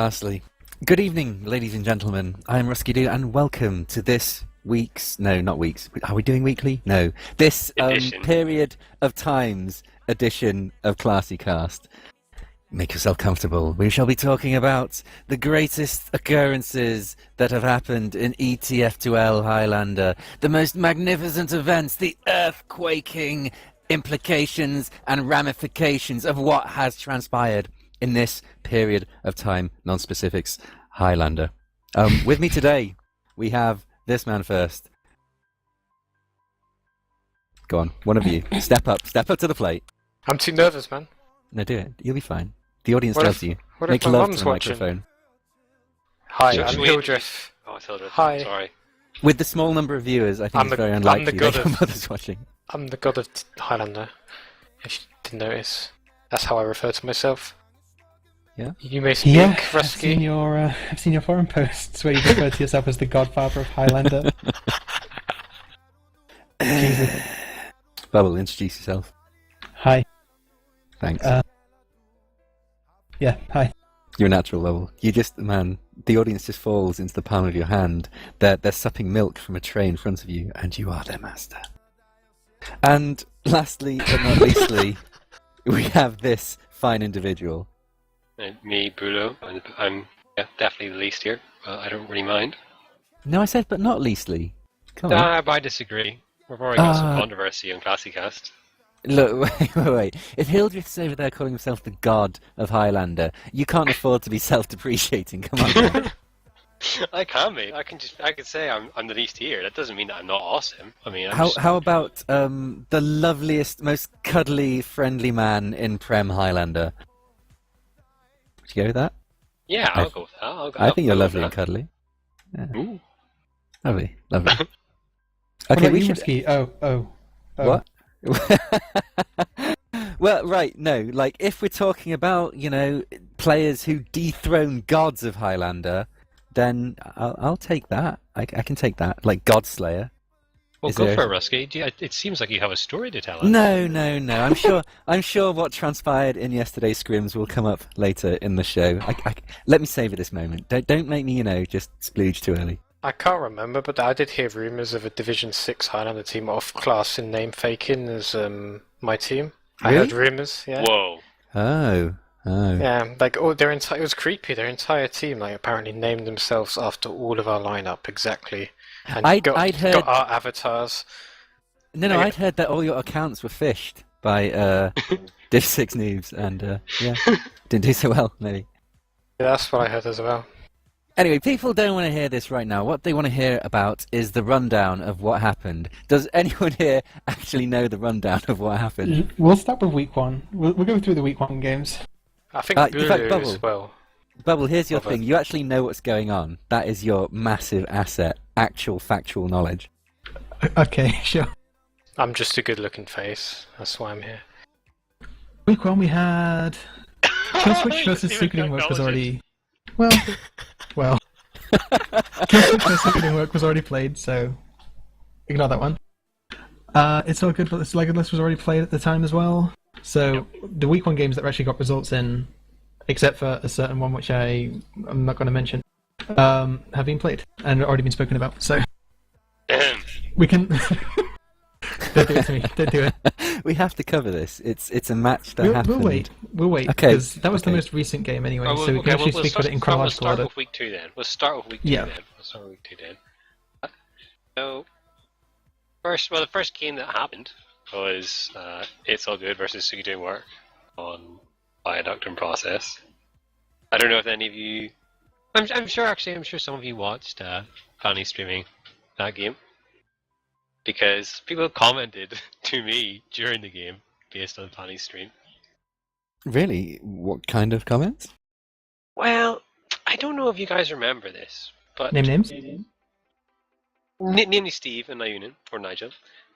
Lastly, good evening, ladies and gentlemen. I'm Rudkeydoo, and welcome to this week's... No, not weeks. Are we doing weekly? No. This period of times edition of Classy Cast. Make yourself comfortable. We shall be talking about the greatest occurrences that have happened in ETF2L Highlander, the most magnificent events, the earthquaking implications and ramifications of what has transpired in this period of time, non-specifics, Highlander. With me today, we have this man first. Go on, one of you. Step up to the plate. I'm too nervous, man. No, do it. You'll be fine. The audience What loves if- you. what Make if my love to mum's the watching? microphone. Hi, Yeah. I'm Hilldogg. Oh, it's Hilldogg. Hi. Sorry. With the small number of viewers, I think it's very unlikely that your mother's watching. I'm the god of Highlander. If you didn't notice, that's how I refer to myself. Yeah. You may speak, I've Rusky. seen your forum posts where you refer to yourself as the godfather of Highlander. Jesus. Bubble, introduce yourself. Hi. Thanks. Yeah, hi. You're a natural, Bubble. You just, man, the audience just falls into the palm of your hand. They're supping milk from a tray in front of you, and you are their master. And lastly, but not leastly, we have this fine individual. Me, Bulow. I'm definitely the least here. I don't really mind. No, I said but not leastly. Come on. But I disagree. We've already got some controversy on ClassyCast. Look, wait. If Hildreth's over there calling himself the god of Highlander, you can't afford to be self-depreciating. Come on. I can be. I can say I'm the least here. That doesn't mean that I'm not awesome. I mean, How about the loveliest, most cuddly, friendly man in Prem Highlander? Would you go with that? Yeah, I'll go with that. I think you're lovely and that. cuddly. Yeah. Ooh. Lovely. What Okay, about we you, should. Risky? Oh. What? Well, right, no, like, if we're talking about, players who dethrone gods of Highlander, then I'll take that. I can take that, like Godslayer. Well, Is go there- for it, Rusky. It seems like you have a story to tell us. No. I'm sure what transpired in yesterday's scrims will come up later in the show. Let me savor this moment. Don't make me, just splooge too early. I can't remember, but I did hear rumours of a Division 6 Highlander team off-class in name faking as my team. I Really? heard rumours, yeah. Whoa. Oh. Yeah, like, it was creepy. Their entire team, apparently named themselves after all of our lineup, exactly. And I'd got heard- our avatars. No, I'd heard that all your accounts were fished by Div 6 noobs, and didn't do so well, maybe. Yeah, that's what I heard as well. Anyway, people don't want to hear this right now. What they want to hear about is the rundown of what happened. Does anyone here actually know the rundown of what happened? We'll start with week one. We'll go through the week one games. I think in fact, Bulow Bubble. as well. Bubble, here's your Of it. thing. You actually know what's going on. That is your massive asset, actual factual knowledge. Okay, sure. I'm just a good-looking face. That's why I'm here. Week one we had Killswitch versus Secret Work was already... Well. Killswitch versus Secret Work was already played, so ignore that one. It's all good, but this Legolas was already played at the time as well. So the week one games that actually got results in, except for a certain one which I'm not going to mention, have been played and already been spoken about. So we can. Don't do it to me. Don't do it. We have to cover this. It's a match that happened. We'll wait. Okay, Because that was the okay. most recent game anyway, Oh, so we can actually speak about it in chronological We'll start order. with week 2 then. We'll start with week 2 Yeah. then. So, the first game that happened was It's All Good versus Suki Doing Work on Viaduct and Process. I don't know if any of you... I'm sure some of you watched Fanny streaming that game. Because people commented to me during the game based on Fanny's stream. Really? What kind of comments? Well, I don't know if you guys remember this, but... Name names? Namely Steve and Nayunin, or Nigel.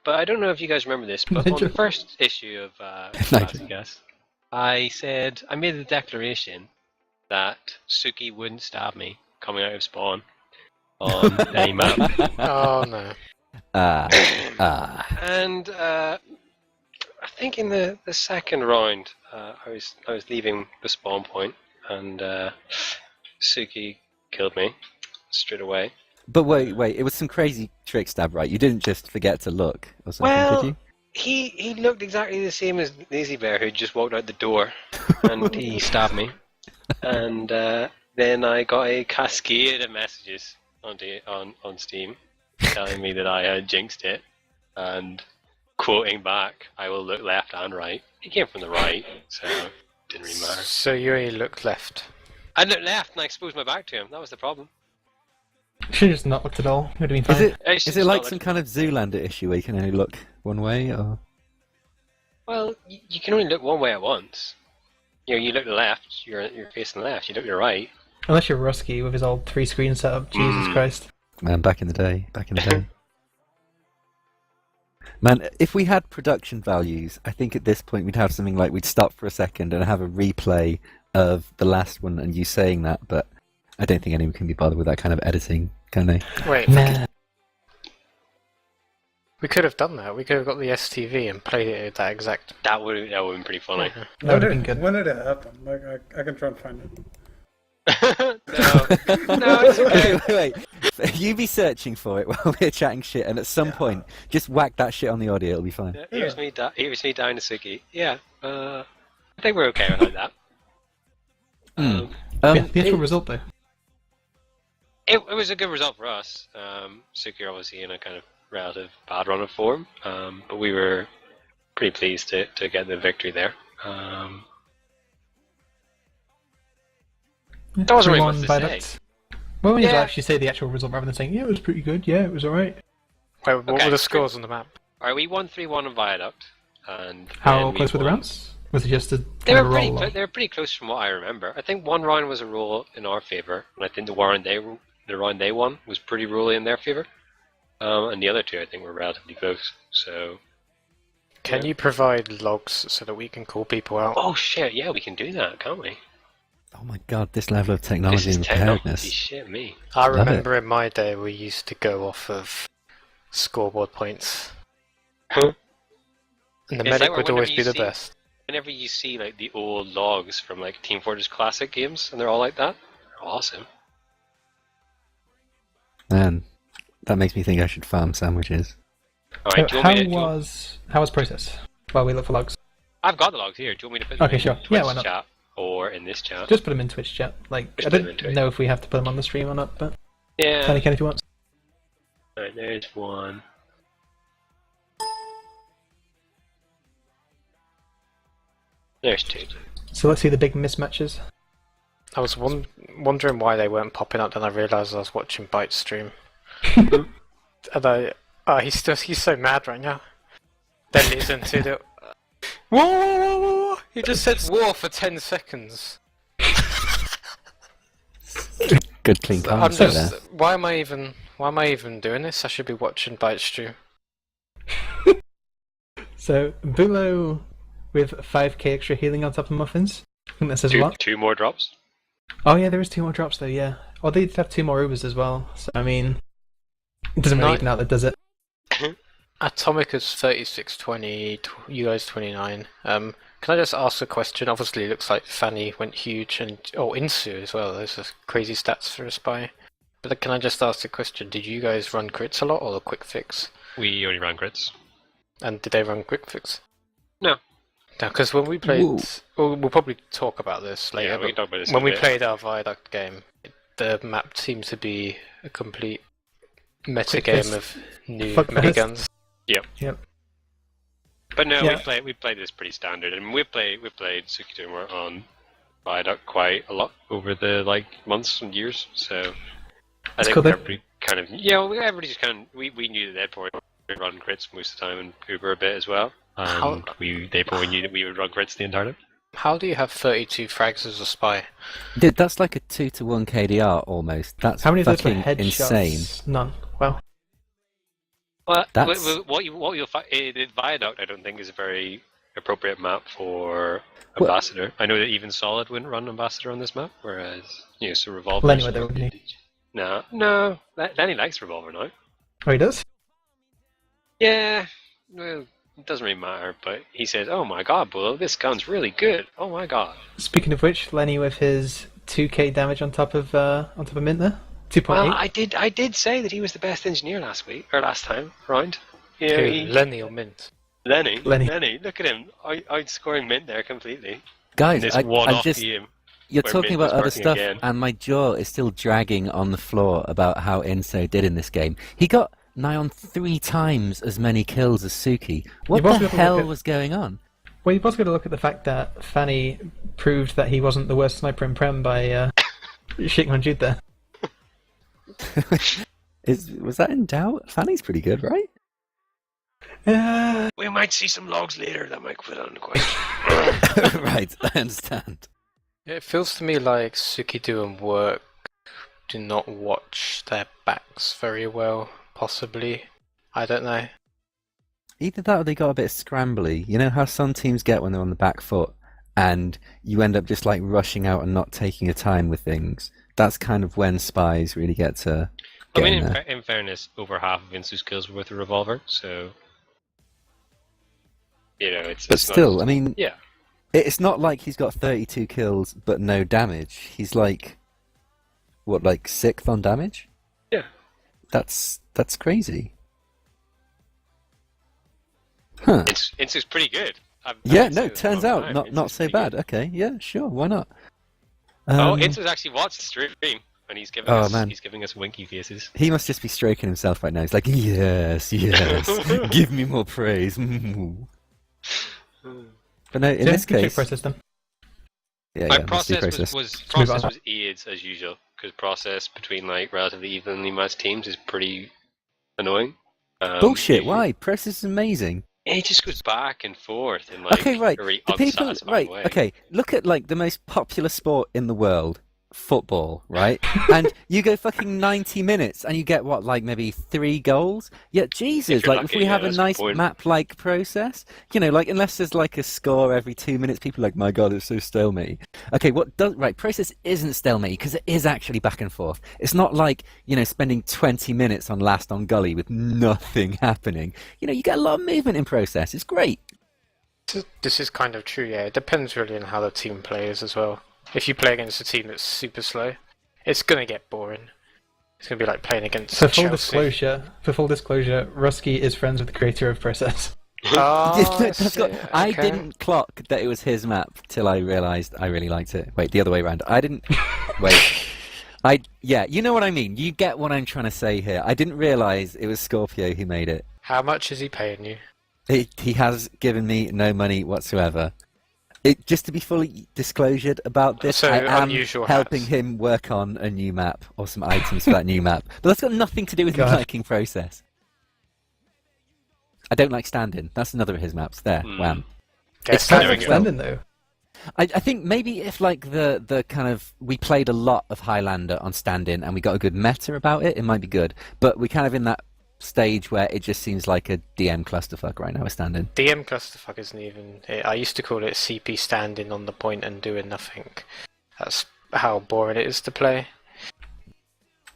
But I don't know if you guys remember this, but on the first issue of Classic, I made the declaration that Suki wouldn't stab me coming out of spawn on any map. Oh no. And I think in the second round, I was leaving the spawn point, and Suki killed me straight away. But wait, it was some crazy trick stab, right? You didn't just forget to look or something, did you? He looked exactly the same as Lazy Bear, who just walked out the door, and he stabbed me. And then I got a cascade of messages on Steam telling me that I had jinxed it, and quoting back, "I will look left and right." He came from the right, so it didn't really matter. So you only looked left. I looked left and I exposed my back to him. That was the problem. Should have just not looked at all. It would have been fine. Is it like some kind of Zoolander issue where you can only look one way, or? Well, you can only look one way at once. You look to the left, you're facing the left. You look to the right. Unless you're Rusky with his old 3-screen setup. Jesus Christ. Man, back in the day. Man, if we had production values, I think at this point we'd have something like we'd stop for a second and have a replay of the last one and you saying that, but I don't think anyone can be bothered with that kind of editing, can they? Wait, Nah. we could have done that. We could have got the STV and played it at that exact. That would have been pretty funny. That would have been good. When did it happen? Like, I can try and find it. No, it's okay. Wait. You be searching for it while we're chatting shit, and at some point, just whack that shit on the audio, it'll be fine. Here's me down to Suki. Yeah, I think we're okay without that. The actual result, though. It was a good result for us. Suki obviously in a kind of relative bad run of form, but we were pretty pleased to get the victory there. That wasn't really much to say. Well, when you actually say the actual result rather than saying, yeah, it was pretty good, yeah, it was alright. Wait, what were the scores on the map? Alright, we won 3-1 on Viaduct. And how close were the rounds? Was it just a they kind were of a roll? they were pretty close from what I remember. I think one round was a roll in our favour, and I think the round they won was pretty rolly in their favour. And the other two, I think, were relatively close. So, Can you provide logs so that we can call people out? oh shit, yeah, we can do that, can't we? Oh my god, this level of This technology is and technology, preparedness. shit me. I Love remember in my day we used to go off of scoreboard points. Huh? And the It's medic like would whenever always you be the see- best. Whenever you see like the old logs from like Team Fortress Classic games, and they're all like that, they're awesome. Man, that makes me think I should farm sandwiches. Alright, do you want me to... How was process? While we look for logs. I've got the logs here. Do you want me to put them Okay, in sure. Twitch Yeah, why not? chat or in this chat? Just put them in Twitch chat. Like, Just I put them in don't Twitch. know if we have to put them on the stream or not, but Yeah. Fanny can if you want. Alright, there's one. There's two. So let's see the big mismatches. I was wondering why they weren't popping up, then I realised I was watching Byte's stream. And he's so mad right now. Then listen to the... Whoa, whoa, whoa, whoa! He just said war for 10 seconds. Good clean I'm comments there. just... Why am I even doing this? I should be watching Byte's stream. So, Bulow with 5k extra healing on top of muffins. I think that says a lot. Two more drops. Oh yeah, there is 2 more drops though, yeah. Or they did have 2 more Ubers as well, so I mean... It doesn't really even out that, does it? Atomic is 3620, you guys 29. Can I just ask a question? Obviously it looks like Fanny went huge, and Insu as well. Those are crazy stats for a spy. But can I just ask a question? Did you guys run crits a lot or a quick fix? We only ran crits. And did they run quick fix? No. No, because when we played... Well, we'll probably talk about this later. Yeah, we can talk about this when in a we bit. played our Viaduct game, the map seemed to be a complete meta Quick game fix. of new Fuck fest. miniguns. Yep. But no, Yeah. we played this pretty standard. I mean, we played Sukidomo on Viaduct quite a lot over the months and years. So I That's think cool, then. everybody kind of everybody just kind of we knew that they'd probably run crits most of the time and Uber a bit as well. And they probably knew that we would run crits the entire time. How do you have 32 frags as a spy? Dude, that's like a 2-to-1 KDR almost. That's How many of those were fucking headshots? insane. None. Well, Well, That's- what you'll find, the Viaduct I don't think is a very appropriate map for Well- Ambassador. I know that even Solid wouldn't run Ambassador on this map, whereas so Revolver. Lenny would, though, wouldn't he? No, Lenny likes Revolver now. Oh, he does? Yeah, well, it doesn't really matter, but he says, "Oh my god, Bulow, this gun's really good. Oh my god." Speaking of which, Lenny with his 2k damage on top of Mint there. 2.8. Well, I did say that he was the best engineer last time round. You know, Lenny or Mint? Lenny, look at him, outscoring Mint there completely. Guys, in this I'm just. game. You're where talking Mint was about other working stuff, again. and my jaw is still dragging on the floor about how Inso did in this game. He got nigh on 3 times as many kills as Suki. What You've also the got to hell look at- was going on? Well, you've also got to look at the fact that Fanny proved that he wasn't the worst sniper in Prem by shitting on Jude there. Was that in doubt? Fanny's pretty good, right? We might see some logs later that might put on the question. Right, I understand. It feels to me like Rudkeydoo and Work do not watch their backs very well, possibly. I don't know. Either that or they got a bit scrambly. You know how some teams get when they're on the back foot and you end up just like rushing out and not taking your time with things. That's kind of when spies really get to get in there. In fairness, over half of Insu's kills were with a revolver, so... You know, it's... But it's still, not... I mean, Yeah. it's not like he's got 32 kills but no damage. He's like, what, like 6th on damage? Yeah. That's crazy. Huh. Insu's pretty good. Yeah, no, turns out not so bad. Good. Okay, yeah, sure, why not? Insu's actually watched the stream, and he's giving man. us winky faces. He must just be stroking himself right now. He's like, yes, give me more praise. But no, in this case, Process them. yeah, process was AIDS as usual, because process between like relatively evenly matched teams is pretty annoying. Bullshit. Why? Press is amazing. It just goes back and forth in like Okay, right. a really The people, unsatisfying right? way. Okay, look at like the most popular sport in the world, football, right? And you go fucking 90 minutes and you get what, like maybe 3 goals? Yeah, Jesus, If you're like if lucky, we yeah, have a that's a good nice point. map-like process, you know, like unless there's like a score every 2 minutes, people are like, my God, it's so stalemate. Okay, process isn't stalemate because it is actually back and forth. It's not like, you know, spending 20 minutes on last on gully with nothing happening. You know, you get a lot of movement in process. It's great. This is kind of true, yeah. It depends really on how the team plays as well. If you play against a team that's super slow, it's going to get boring. It's going to be like playing against For Chelsea. full disclosure, Rusky is friends with the creator of Process. Oh, I didn't clock that it was his map till I realised I really liked it. Wait, the other way around. I didn't... Wait. Yeah, you know what I mean. You get what I'm trying to say here. I didn't realise it was Scorpio who made it. How much is he paying you? He has given me no money whatsoever. Just to be fully disclosured about this, So, I am unusual helping hats. him work on a new map or some items for that new map. But that's got nothing to do with me God. liking process. I don't like stand-in. That's another of his maps. There, wham. Get It's standing perfect well. Standing though. I think maybe if like the kind of we played a lot of Highlander on stand-in and we got a good meta about it, it might be good. But we're kind of in that stage where it just seems like a DM clusterfuck right now with stand-in. DM clusterfuck isn't even... I used to call it CP standing on the point and doing nothing. That's how boring it is to play.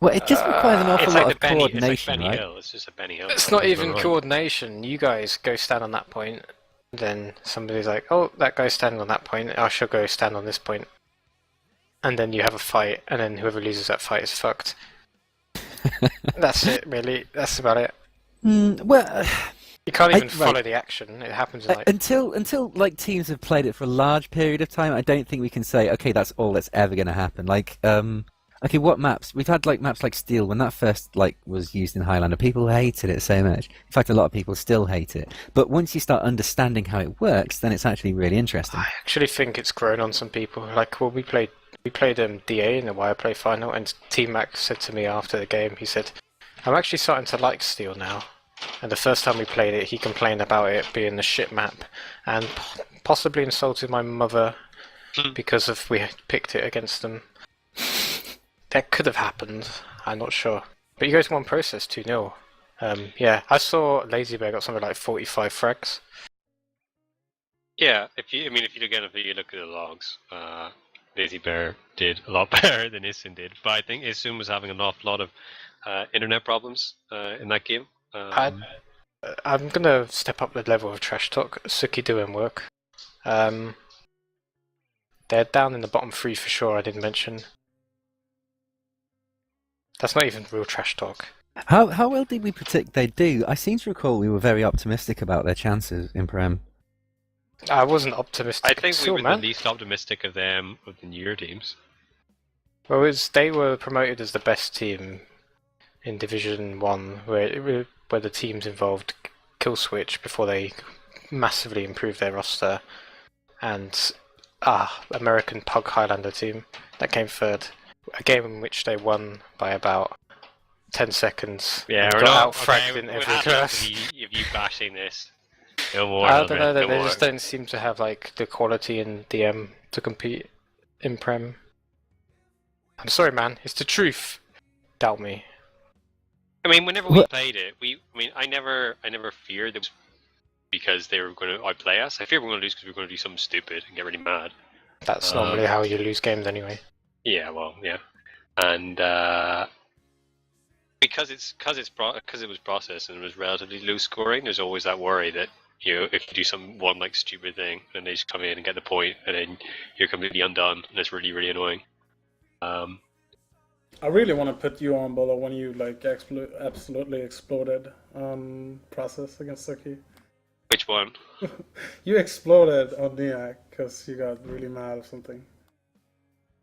Well, it just requires an awful It's lot like of the coordination, Benny, it's like Benny right? Hill. It's just a Benny Hill. It's not even coordination. You guys go stand on that point, then somebody's like, oh, that guy's standing on that point, I shall go stand on this point. And then you have a fight, and then whoever loses that fight is fucked. That's it, really. That's about it. Well, You can't even right. follow the action. It happens in like... until like teams have played it for a large period of time, I don't think we can say, okay, that's all that's ever going to happen. Like, okay, what maps? We've had like maps like Steel. When that first like was used in Highlander, people hated it so much. In fact, a lot of people still hate it. But once you start understanding how it works, then it's actually really interesting. I actually think it's grown on some people. Like, well, we played DA in the Wire Play final, and T-Mac said to me after the game, he said, I'm actually starting to like Steel now. And the first time we played it, he complained about it being the shit map, and possibly insulted my mother because of we picked it against them. That could have happened, I'm not sure. But you guys won process 2-0. Yeah, I saw Lazy Bear got something like 45 frags. Yeah, if you look at the logs, Lazy Bear did a lot better than Isun did. But I think Isun was having an awful lot of internet problems in that game. I'm gonna step up the level of trash talk. Rudkeydoo and Work. They're down in the bottom 3 for sure, I didn't mention. That's not even real trash talk. How well did we predict they'd do? I seem to recall we were very optimistic about their chances in Prem. I wasn't optimistic. I think we were man. the least optimistic of them, of the newer teams. Well, they were promoted as the best team in Division 1, where the teams involved kill switch before they massively improved their roster, and American Pug Highlander team that came third. A game in which they won by about 10 seconds. Yeah, we're not out-fragged in every class. If you bashing this, no more. I don't know. They just don't seem to have like the quality in DM to compete in Prem. I'm sorry, man. It's the truth. Doubt me. I mean, whenever we played it, I never feared it was because they were going to outplay us. I feared we were going to lose because we were going to do something stupid and get really mad. That's normally how you lose games anyway. Yeah, well, yeah, and because it was processed and it was relatively low scoring, there's always that worry that if you do one like stupid thing and they just come in and get the point and then you're completely undone and it's really really annoying. I really want to put you on, Bulow, when you like absolutely exploded process against Suki. Which one? You exploded on Niak because you got really mad or something.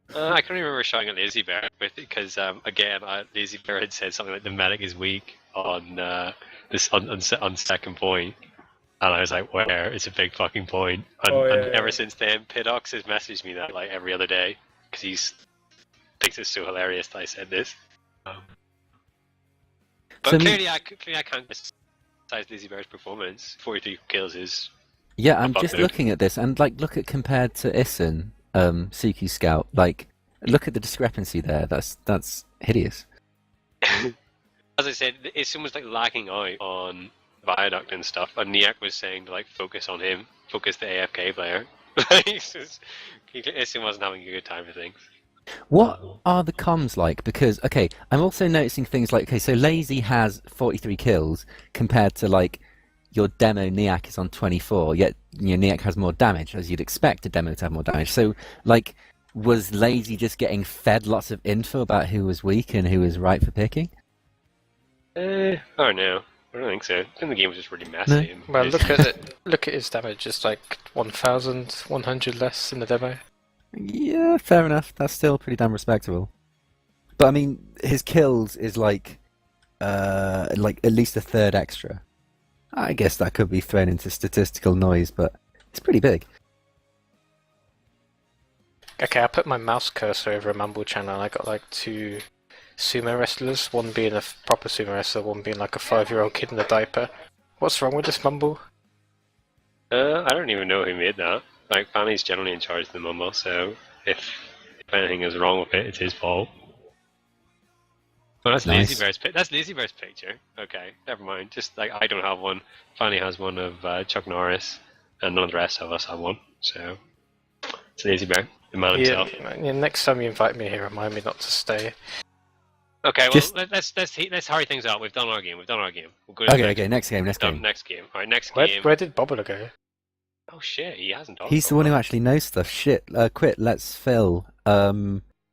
I can't remember shouting at Lazy Bear because again, Lazy Bear had said something like the medic is weak on on second point, and I was like, "Where? It's a big fucking point." And ever since then, Pidox has messaged me that like every other day because he thinks it's so hilarious that I said this. But clearly, I can't criticize Lazy Bear's performance. 43 kills is. Yeah, I'm just looking at this and like look at compared to Issen. Suki Scout, like, look at the discrepancy there. That's hideous. As I said, Issen was like lacking out on Viaduct and stuff, and Niak was saying to like focus on him, focus the AFK player. Issen wasn't having a good time for things. What are the comms like? Because okay, I'm also noticing things like so Lazy has 43 kills compared to like. Your demo Niak is on 24, yet Niak has more damage, as you'd expect a demo to have more damage. So, like, was Lazy just getting fed lots of info about who was weak and who was right for picking? I don't know. I don't think so. I think the game was just really messy. No. Well, look at it. Look at his damage. It's like 1,100 less in the demo. Yeah, fair enough. That's still pretty damn respectable. But I mean, his kills is like at least a third extra. I guess that could be thrown into statistical noise, but it's pretty big. Okay, I put my mouse cursor over a Mumble channel and I got like 2 sumo wrestlers, one being a proper sumo wrestler, one being like a 5-year-old kid in a diaper. What's wrong with this Mumble? I don't even know who made that. Like, Fanny's generally in charge of the Mumble, so if anything is wrong with it, it's his fault. Well, that's nice. That's Lazy Bear's picture. Okay, never mind. Just like I don't have one. Fanny has one of Chuck Norris, and none of the rest of us have one. So it's Lazy Bear, the man himself. Yeah, next time you invite me here, remind me not to stay. Okay, well let's hurry things up. We've done our game. We'll go to Next game. Next game. All right, next game. game. Where did BubbleBobbler go? Oh shit, he hasn't talked. He's the one who actually knows stuff. Shit, quit. Let's fill.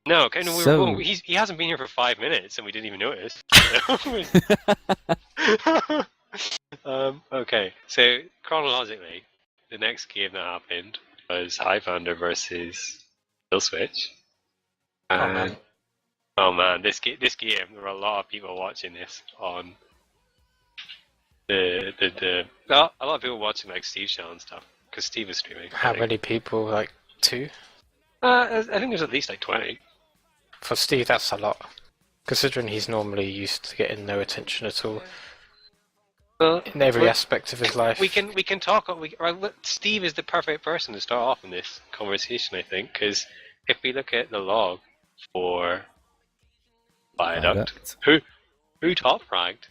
No, okay, no, he hasn't been here for 5 minutes and we didn't even notice. Okay, so chronologically, the next game that happened was Highlander versus Kill Switch. Oh man, this game, there were a lot of people watching this on a lot of people watching like Steve's channel and stuff, because Steve is streaming. How many people? Like 2? I think there's at least like 20. For Steve, that's a lot, considering he's normally used to getting no attention at all. Well, in every aspect of his life. We can talk. Steve is the perfect person to start off in this conversation, I think, because if we look at the log for Viaduct, who top fragged?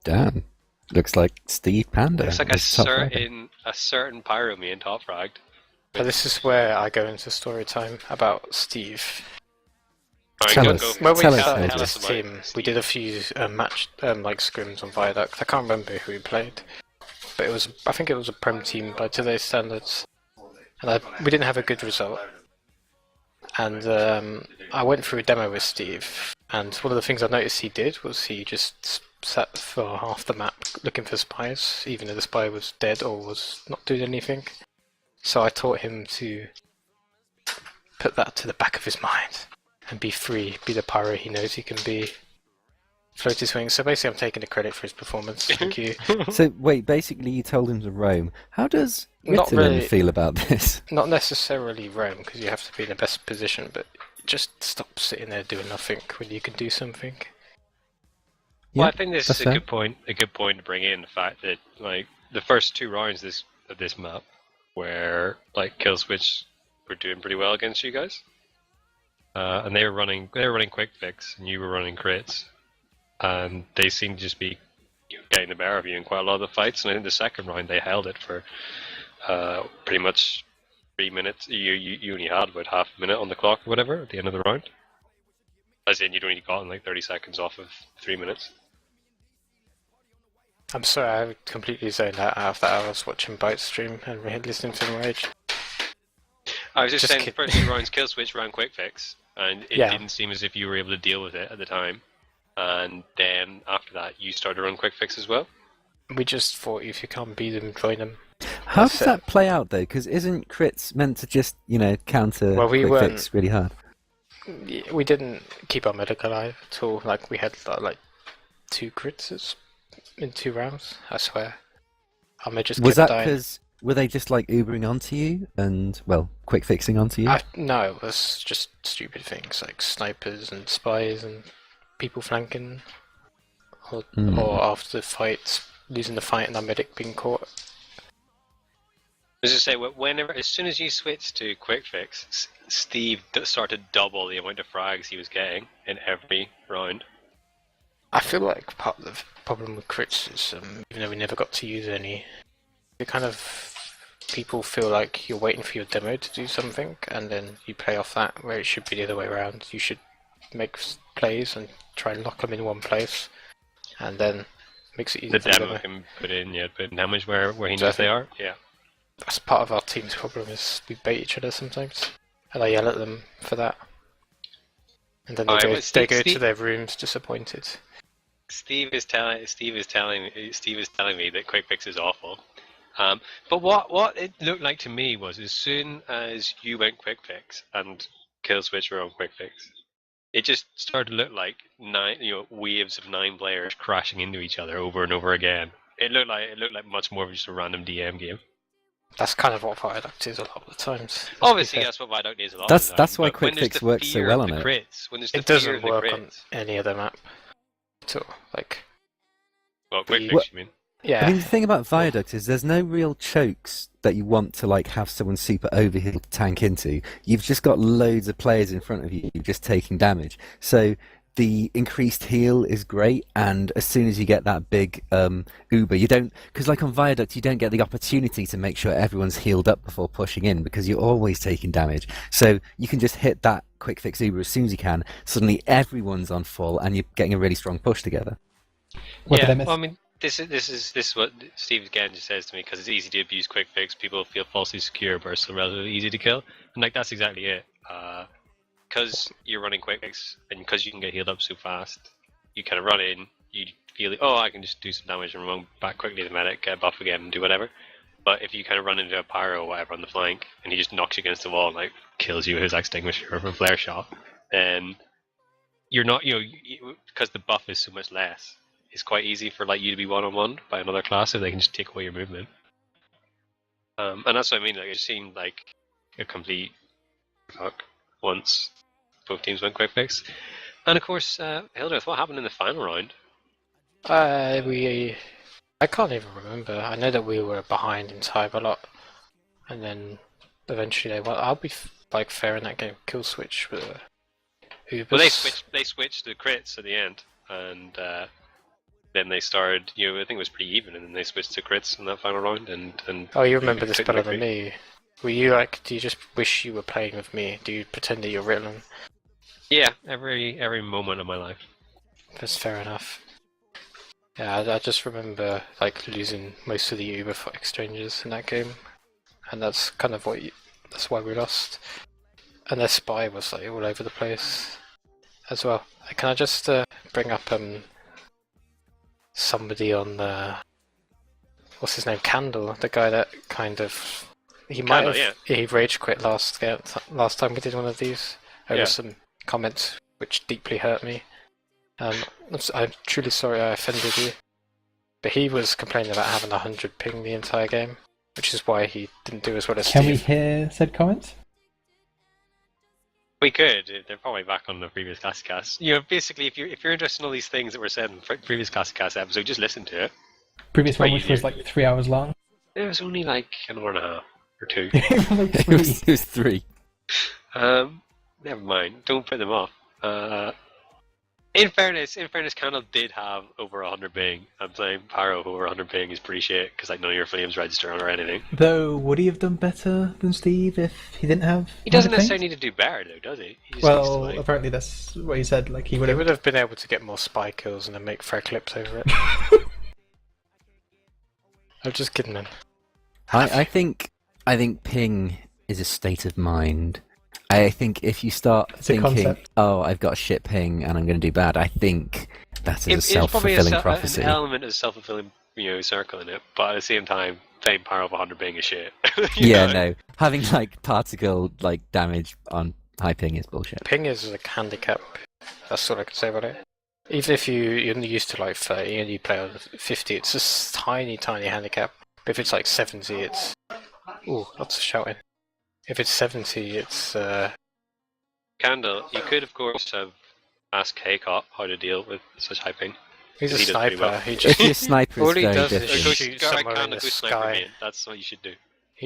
Damn, looks like Steve Panda. Looks like a certain Pyro main top fragged. But this is where I go into story time about Steve. Tell us. When we started this team, we did a few match like scrims on Viaduct. I can't remember who we played, but I think it was a Prem team by today's standards. and we didn't have a good result. And I went through a demo with Steve, and one of the things I noticed he did was he just sat for half the map looking for spies, even though the spy was dead or was not doing anything. So I taught him to put that to the back of his mind and be free, be the pyro he knows he can be. Float his wings. So basically I'm taking the credit for his performance. Thank you. So wait, basically you told him to roam. How does Not Ritalin really. feel about this? Not necessarily roam, because you have to be in the best position, but just stop sitting there doing nothing when you can do something. Well, Yeah, I think this that's is a fair. good point. A good point to bring in the fact that like the first 2 rounds of this map, where like Kill Switch were doing pretty well against you guys, and they were running quick fix, and you were running crits, and they seemed to just be getting the better of you in quite a lot of the fights. And I think the second round they held it for pretty much 3 minutes. You only had about half a minute on the clock or whatever at the end of the round. As in, you'd only gotten like 30 seconds off of 3 minutes. I'm sorry, I completely zoned out after I was watching Byte's stream and listening to him rage. I was just saying, kidding. the first 2 rounds Kill Switch ran quick fix, and it Yeah. didn't seem as if you were able to deal with it at the time. And then after that, you started to run quick fix as well. We just thought if you can't beat them, join them. How That's does it. that play out though? Because isn't crits meant to just, counter Well, we quick weren't- fix really hard? We didn't keep our medic alive at all. Like, we had like 2 crits in 2 rounds, I swear. I may just Was kept that dying. because were they just like Ubering onto you and quick fixing onto you? No, it was just stupid things like snipers and spies and people flanking, or after the fight, losing the fight and our medic being caught. I was just say, as soon as you switched to quick fix, Steve started to double the amount of frags he was getting in every round. I feel like part of the problem with crits is, even though we never got to use any, people feel like you're waiting for your demo to do something, and then you play off that, where it should be the other way around. You should make plays and try and lock them in one place, and then makes it easy The for the demo demo. can put in damage where he knows they are. Yeah. That's part of our team's problem, is we bait each other sometimes, and I yell at them for that. And then they Alright, go, but they go Steve- to their rooms disappointed. Steve is telling me that quick fix is awful. But what it looked like to me was, as soon as you went quick fix and Kill Switch were on quick fix, it just started to look like waves of 9 players crashing into each other over and over again. It looked like much more of just a random DM game. That's kind of what Viaduct is a lot of the times. Obviously, that's what Viaduct is a lot. That's- of the that's time, why but when quick there's fix the works so fear well of on the it. crits, when there's the It fear doesn't of the work on crits. any other map at all. Like, Well, quick the- fix, you mean? yeah. I mean, the thing about Viaduct is there's no real chokes that you want to have someone super overheal to tank into. You've just got loads of players in front of you just taking damage. So the increased heal is great, and as soon as you get that big Uber, you don't, because on Viaduct you don't get the opportunity to make sure everyone's healed up before pushing in, because you're always taking damage. So you can just hit that quick fix Uber as soon as you can. Suddenly everyone's on full, and you're getting a really strong push together. What did I Yeah, miss? well, I mean, this is what Steve again just says to me, because it's easy to abuse quick fix. People feel falsely secure, but it's relatively easy to kill, and that's exactly it. Because you're running quick fix, and because you can get healed up so fast, you kind of run in. You feel like, I can just do some damage and run back quickly to the medic, get a buff again, and do whatever. But if you kind of run into a pyro or whatever on the flank, and he just knocks you against the wall and kills you with his extinguisher from flare shot, then you're not, because the buff is so much less. It's quite easy for you to be one-on-one by another class, so they can just take away your movement. And that's what I mean. It seemed like a complete fuck once both teams went quick fix. And of course, Hilldogg, what happened in the final round? I can't even remember. I know that we were behind in time a lot, and then eventually I'll be fair in that game. Kill switch with Ubers. Well, they switched the crits at the end, and then they started. I think it was pretty even, and then they switched to crits in that final round. And Oh, you remember this fit better quickly. than me. Were you do you just wish you were playing with me? Do you pretend that you're Ritalin? Yeah, every moment of my life. That's fair enough. Yeah, I just remember losing most of the Uber exchanges in that game, and that's kind of what That's why we lost. And their spy was like all over the place as well. Can I just bring up somebody on the what's his name, Candle, the guy that kind of he rage quit last time we did one of these over some comments which deeply hurt me. I'm truly sorry I offended you, but he was complaining about having 100 ping the entire game, which is why he didn't do as well as Steve. Can we hear said comments? We could. They're probably back on the previous Classicast. You know, basically, if you're interested in all these things that were said in the previous Classicast episode, just listen to it. Previous one, which was like 3 hours long. It was only like an hour and a half or two. It was 3. Never mind. Don't put them off. In fairness, Candle did have over 100 ping. I'm saying Pyro over 100 ping is pretty shit because like none of your flames register on or anything. Though, would he have done better than Steve if he didn't have? He doesn't necessarily need to do better though, does he? Well, apparently that's what he said. Like he would have been able to get more spy kills and then make fair clips over it. I'm just kidding, man. I think ping is a state of mind. I think if you start thinking, "Oh, I've got a shit ping and I'm going to do bad," I think that is a self-fulfilling prophecy. An element of self-fulfilling, circle in it, but at the same time, playing power of 100 ping is shit. No, having like particle damage on high ping is bullshit. Ping is a handicap. That's all I can say about it. Even if you're used to like 30 and you play on 50, it's a tiny handicap. But if it's like 70, it's lots of shouting. If it's 70, it's Candle, you could of course have asked K-Cop how to deal with such high ping. He's a sniper. Well. He just a sniper all is he very does different. is shoot somewhere in the sky. That's what you should do.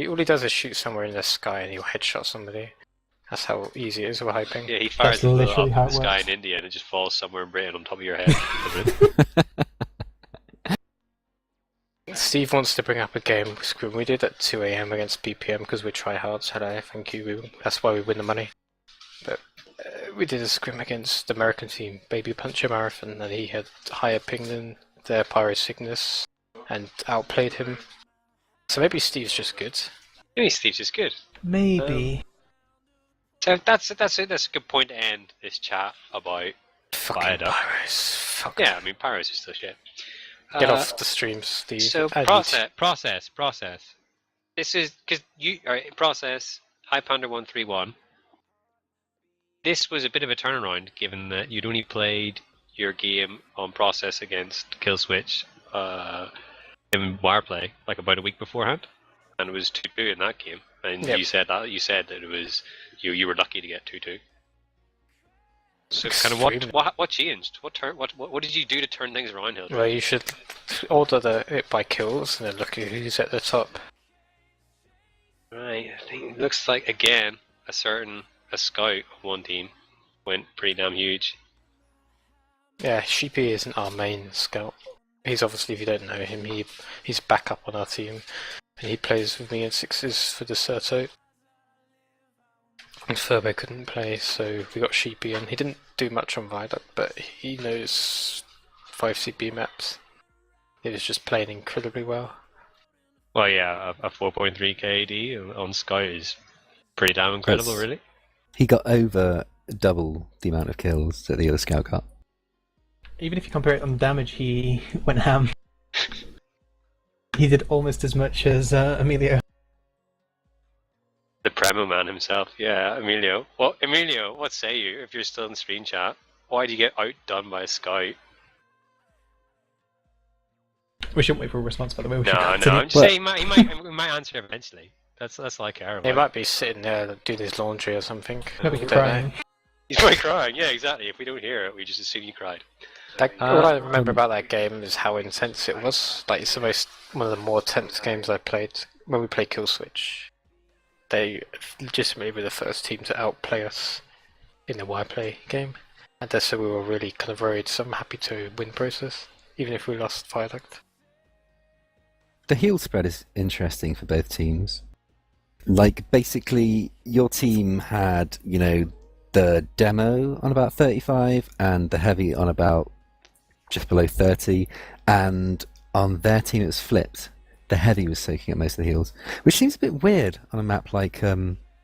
All he does is shoot somewhere in the sky and he'll headshot somebody. That's how easy it is with high ping. Yeah, he fires a bullet up in the sky in India and it just falls somewhere in Britain on top of your head. Steve wants to bring up a game scrim we did at 2 AM against BPM because we're tryhards. Hello, thank you. That's why we win the money. But we did a scrim against the American team, Baby Puncher Marathon, and he had higher ping than their Pyro Cygnus and outplayed him. So maybe Steve's just good. Maybe Steve's just good. Maybe. So that's a good point to end this chat about fucking Pyros. Yeah, I mean Pyros is still shit. Get off the stream, Steve. So process. This is because process High Panda 131. This was a bit of a turnaround, given that you'd only played your game on process against Killswitch in Wireplay like about a week beforehand, and it was 2-2 in that game. And you said that it was you were lucky to get 2-2. So kind of what changed? What did you do to turn things around, Hilldogg? Well, you should order it by kills and then look at who's at the top. Right, I think it looks like again a scout of one team went pretty damn huge. Yeah, Sheepy isn't our main scout. He's obviously, if you don't know him, he's backup on our team, and he plays with me in sixes for the Certo. And Furbo couldn't play, so we got Sheepy, and he didn't do much on Viaduct, but he knows 5CB maps. He was just playing incredibly well. Well, yeah, a 4.3 KD on Sky is pretty damn incredible, really. He got over double the amount of kills that the other scout got. Even if you compare it on damage, he went ham. He did almost as much as Emilio. The Premo man himself, yeah, Emilio. Well, Emilio, what say you if you're still in stream chat? Why do you get outdone by a scout? We shouldn't wait for a response, by the way. No, I'm just saying he might answer eventually. That's all I care about. He might be sitting there doing his laundry or something. Maybe crying. He's probably crying, yeah, exactly. If we don't hear it, we just assume he cried. All I remember about that game is how intense it was. Like, it's one of the more tense games I played when we played Killswitch. They legitimately were the first team to outplay us in the Wireplay game, and so we were really kind of worried. So I'm happy to win process, even if we lost Viaduct. The heal spread is interesting for both teams. Like, basically, your team had, the demo on about 35 and the heavy on about just below 30, and on their team it was flipped. The heavy was soaking up most of the heals, which seems a bit weird on a map like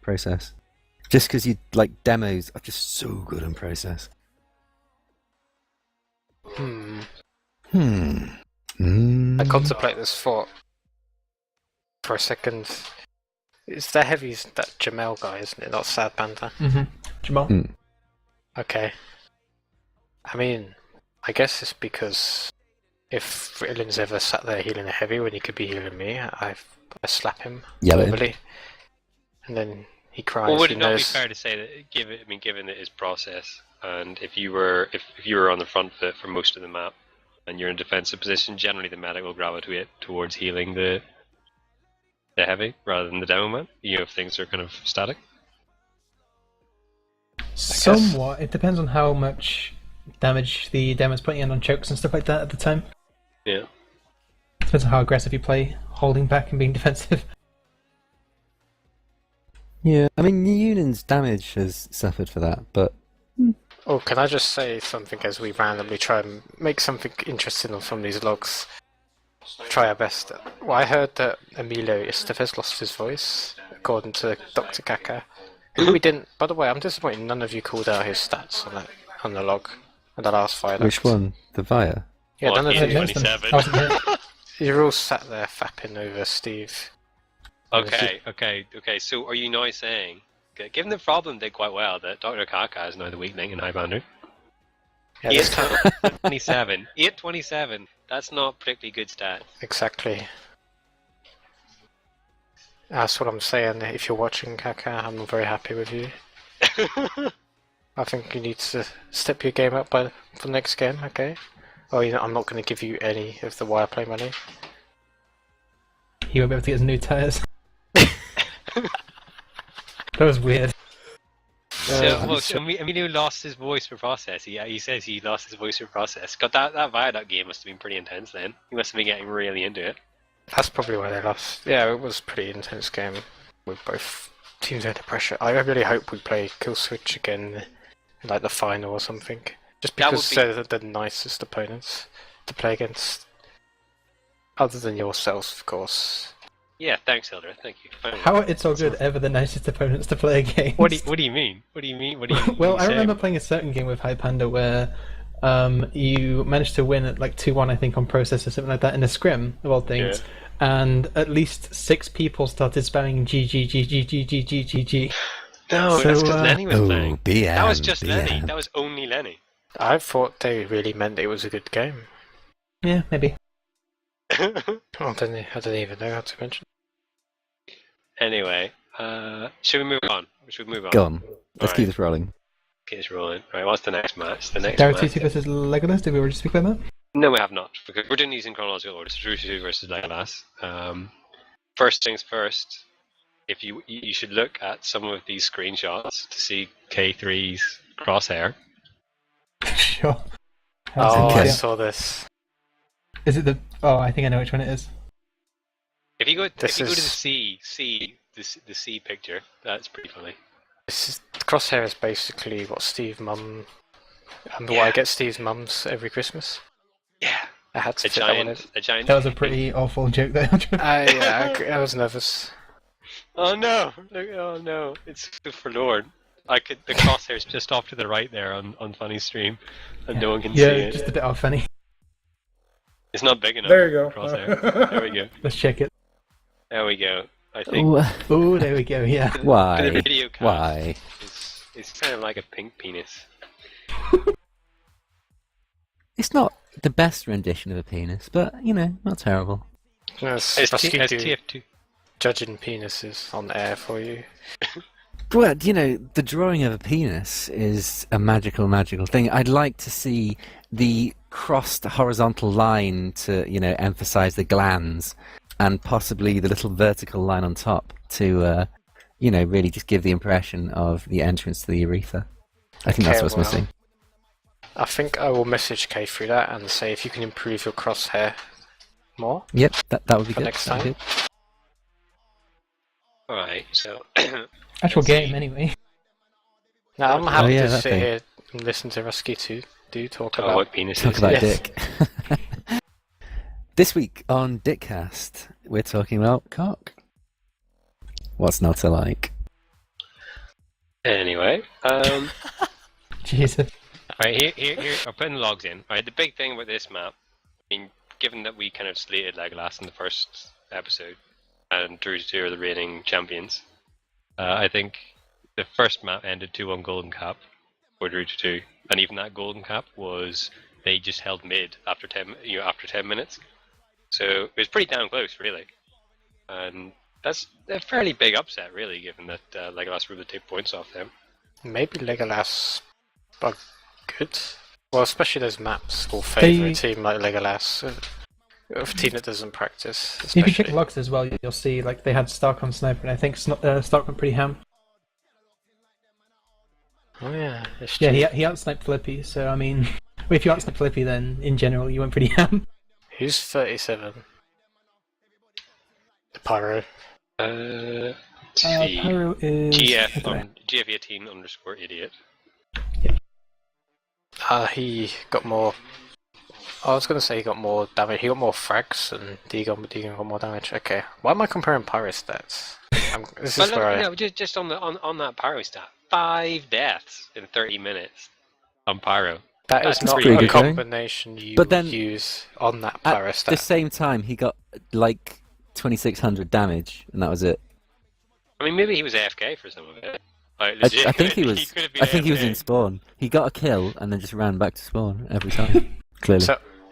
process. Just because you like demos are just so good in process. I contemplate this thought for a second. It's the heavies, that Jamel guy, isn't it? Not Sad Panther. Jamal. Okay. I mean, I guess it's because if Rillin's ever sat there healing a heavy when he could be healing me, I slap him verbally, and then he cries. Well, would it not be fair to say that, given that his process, and if you were on the front foot for most of the map, and you're in a defensive position, generally the medic will gravitate towards healing the heavy rather than the demo man, if things are kind of static? Somewhat. It depends on how much damage the demo's putting in on chokes and stuff like that at the time. Yeah. Depends on how aggressive you play, holding back and being defensive. Yeah, I mean, Union's damage has suffered for that, but... Oh, can I just say something as we randomly try and make something interesting on some of these logs? Try our best. Well, I heard that Emilio Estevez lost his voice, according to Dr. Kaka. We didn't... By the way, I'm disappointed none of you called out his stats on the log, on the last fight. Which one? The Via? Yeah, none of you. 27. You're all sat there fapping over Steve. Okay. So are you now saying, given the problem did quite well, that Dr. Kaka is now the weak link in Highlander? Yeah, 827. 827. That's not particularly good stat. Exactly. That's what I'm saying. If you're watching, Kaka, I'm not very happy with you. I think you need to step your game up for the next game, okay? Oh, I'm not going to give you any of the Wireplay money. He won't be able to get his new tyres. That was weird. So Emilio lost his voice for process. He says he lost his voice for process. God, that Viaduct game must have been pretty intense then. He must have been getting really into it. That's probably why they lost. Yeah, it was a pretty intense game with both teams under pressure. I really hope we play Killswitch again in like the final or something. Just because they're the nicest opponents to play against. Other than yourselves, of course. Yeah, thanks, Hilder. Thank you. How are It's All Good ever the nicest opponents to play against? What do you mean? What do you mean? Well, I remember playing a certain game with High Panda where you managed to win at like 2-1, I think, on process or something like that in a scrim of all things, and at least 6 people started spamming GG. No, that's because Lenny was playing. BM, that was just BM. Lenny. That was only Lenny. I thought they really meant it was a good game. Yeah, maybe. I don't even know how to mention. Anyway, should we move on? Go on. Let's keep this rolling. Keep this rolling. Right, what's the next match? Daratutu versus Legolas, did we already speak about that? No, we have not, because we're doing these in chronological order. So Daratutu versus Legolas. First things first, if you should look at some of these screenshots to see K3's crosshair. Sure. Oh, I saw this. Is it the... Oh, I think I know which one it is. If you go to the C picture, that's pretty funny. Crosshair is basically what Steve's mum... Why I get Steve's mums every Christmas. Yeah. I had to a giant. That was a pretty awful joke there. I was nervous. Oh no! Oh no! It's so forlorn. The crosshair's just off to the right there on Fanny's stream, and no one can see it. Yeah, just a bit off Fanny. It's not big enough. There you go. Crosshair. There we go. Let's check it. There we go. I think. Oh, there we go. Yeah. Why? The video cast Why? It's kind of like a pink penis. It's not the best rendition of a penis, but not terrible. Yes, It's TF2. Judging penises on air for you. Well, the drawing of a penis is a magical thing. I'd like to see the crossed horizontal line to, emphasize the glands, and possibly the little vertical line on top to, really just give the impression of the entrance to the urethra. I think that's what's missing. I think I will message Kay through that and say if you can improve your crosshair more. Yep, that would be good. Next time. Alright, so... Actual game, anyway. Now, I'm happy to sit here and listen to Rudkeydoo talk about... what penises. Talk about dick. This week on Dickcast, we're talking about cock. What's not to like? Anyway, Jesus. Alright, here, I'm putting the logs in. Alright, the big thing about this map, I mean, given that we kind of slated Legolas in the first episode, and Rudkeydoo are the reigning champions, I think the first map ended 2-1 Golden Cap for Rudkeydoo, and even that Golden Cap was they just held mid after 10 minutes, so it was pretty damn close, really, and that's a fairly big upset, really, given that Legolas were able to take points off them. Maybe Legolas are good. Well, especially those maps will favour a team like Legolas, a team that doesn't practice. Especially. If you check logs as well, you'll see like they had Stark on sniper, and I think Stark went pretty ham. Oh yeah, yeah, he outsniped Flippy. So I mean, if you outsniped Flippy, then in general you went pretty ham. Who's 37? The Pyro. Pyro is GF18_idiot. He got more. I was going to say he got more damage. He got more frags, and Deegan got more damage. Okay, why am I comparing Pyro stats? Just on that Pyro stat, 5 deaths in 30 minutes on Pyro. That is not a combination you use on that Pyro stat. At the same time, he got like 2,600 damage, and that was it. I mean, maybe he was AFK for some of it. Like, I think he was. I think he was in spawn. He got a kill and then just ran back to spawn every time. Clearly.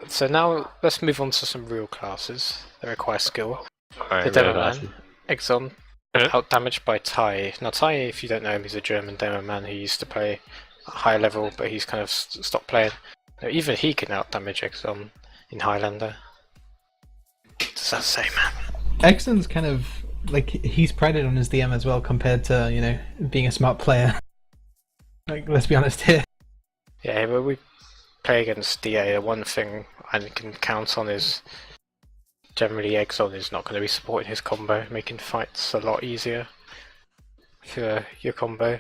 So now let's move on to some real classes that require skill. Right, the Demoman, Exxon, out damaged by Ty. Now Ty, if you don't know him, he's a German Demoman who used to play at high level, but he's kind of stopped playing. Now, even he can out damage Exxon in Highlander. What does that say, man? Exxon's kind of like he's prided on his DM as well, compared to being a smart player. Like, let's be honest here. Yeah, but we play against DA. The one thing I can count on is generally Exxon is not going to be supporting his combo, making fights a lot easier for your combo.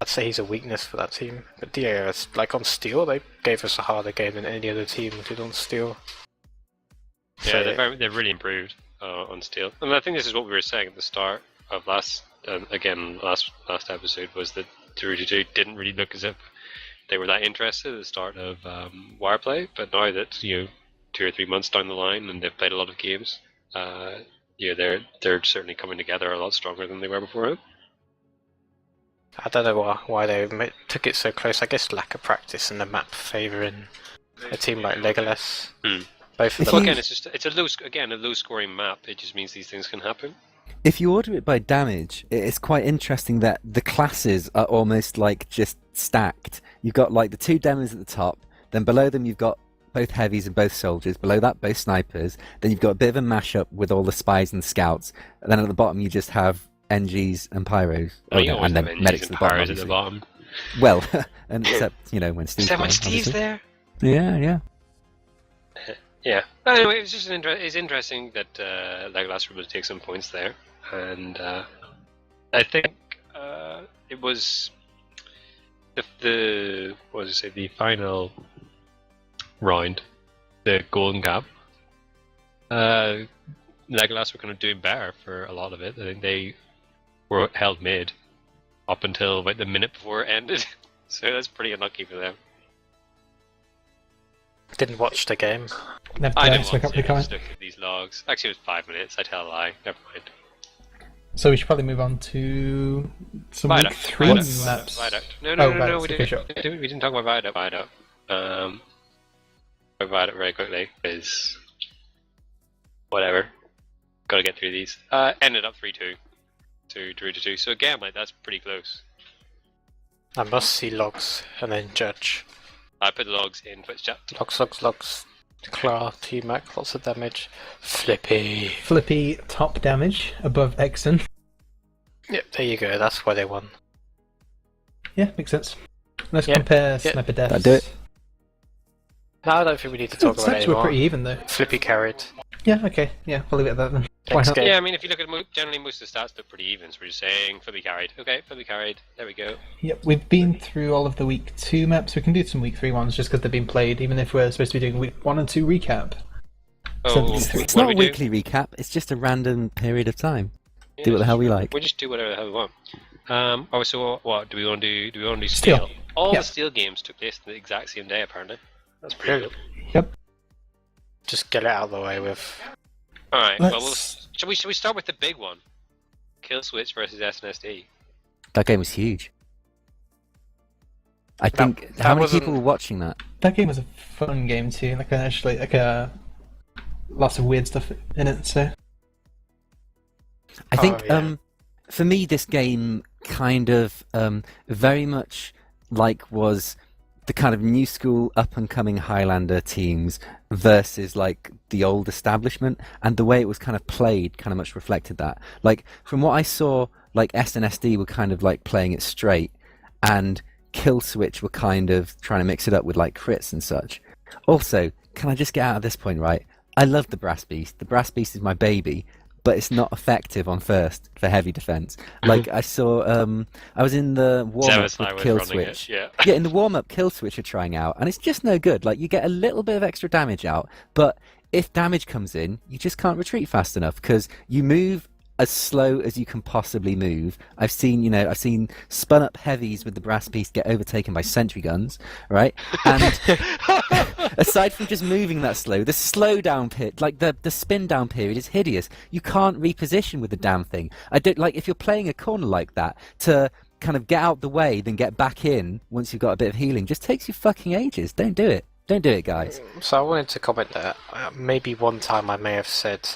I'd say he's a weakness for that team. But DA, like on Steel, they gave us a harder game than any other team did on Steel. Yeah, they've really improved on Steel. And I think this is what we were saying at the start of last episode, was that Rudkeydoo didn't really look as if they were that interested at the start of Wireplay, but now that 2 or 3 months down the line and they've played a lot of games, they're certainly coming together a lot stronger than they were before. I don't know why they took it so close. I guess lack of practice and the map favouring a team like Legolas. Both of them. Again, it's a low scoring map. It just means these things can happen. If you order it by damage, it's quite interesting that the classes are almost like just stacked. You've got like the 2 demos at the top, then below them you've got both heavies and both soldiers, below that both snipers, then you've got a bit of a mashup with all the spies and scouts, and then at the bottom you just have NGs and pyros. And then medics at the bottom. Well, and except, when Steve's there. Steve's there? Yeah. Yeah. But anyway, it's just it's interesting that Legolas were able to take some points there, and I think it was the final round, the Golden Cap. Legolas were kind of doing better for a lot of it. I think they were held mid up until about the minute before it ended, so that's pretty unlucky for them. Didn't watch the game. I didn't watch it. I just looked at these logs. Actually, it was 5 minutes. I tell a lie. Never mind. So we should probably move on to some week 3 maps. No. We didn't talk about Viaduct. Talk about it very quickly, because whatever. Got to get through these. Ended up 3-2 to Rudkeydoo. So again, that's pretty close. I must see logs and then judge. I put logs in Twitch chat. Logs. Clara, T-Mac, lots of damage. Flippy, top damage, above Exxon. Yep, there you go, that's why they won. Yeah, makes sense. Let's compare sniper deaths. I'll do it. No, I don't think we need to talk about it anymore. Snipes were pretty even though. Flippy carried. Yeah, okay. Yeah, we'll leave it at that then. Why not? Yeah, I mean, if you look at generally most of the stats look pretty even, so we're just saying Flippy carried. Okay, Flippy carried. There we go. Yep, we've been through all of the week 2 maps. We can do some week 3 ones just because they've been played, even if we're supposed to be doing week 1 and 2 recap. It's not a weekly recap, it's just a random period of time. Yeah, do what the hell we like. We'll just do whatever the hell we want. So what do we want to do? Do we want to do Steel? Steel. All Yep. the Steel games took place the exact same day, apparently. That's pretty Really? good. Yep. Just get it out of the way with. All right. Let's- Shall we start with the big one? Kill Switch versus SNSD. That game was huge. I That- think that how many wasn't- people were watching that? That game was a fun game too. Lots of weird stuff in it. So I think yeah. for me this game kind of very much like was the kind of new school up and coming Highlander teams versus like the old establishment, and the way it was kind of played kind of much reflected that. Like from what I saw, like SNSD were kind of like playing it straight, and Kill Switch were kind of trying to mix it up with like crits and such. Also, can I just get out of this point, right? I love the Brass Beast. The Brass Beast is my baby, but it's not effective on first for heavy defense. Like I saw, I was in the warm-up Zealous I with was Kill running it, Switch. yeah. Yeah, in the warm-up, Kill Switch are trying out, and it's just no good. Like, you get a little bit of extra damage out, but if damage comes in, you just can't retreat fast enough, because you move as slow as you can possibly move. I've seen spun-up heavies with the Brass Beast get overtaken by sentry guns, right? And aside from just moving that slow, the slowdown period, like the spin-down period is hideous. You can't reposition with the damn thing. I don't like if you're playing a corner like that to kind of get out the way, then get back in once you've got a bit of healing. Just takes you fucking ages. Don't do it. Don't do it, guys. So I wanted to comment that maybe one time I may have said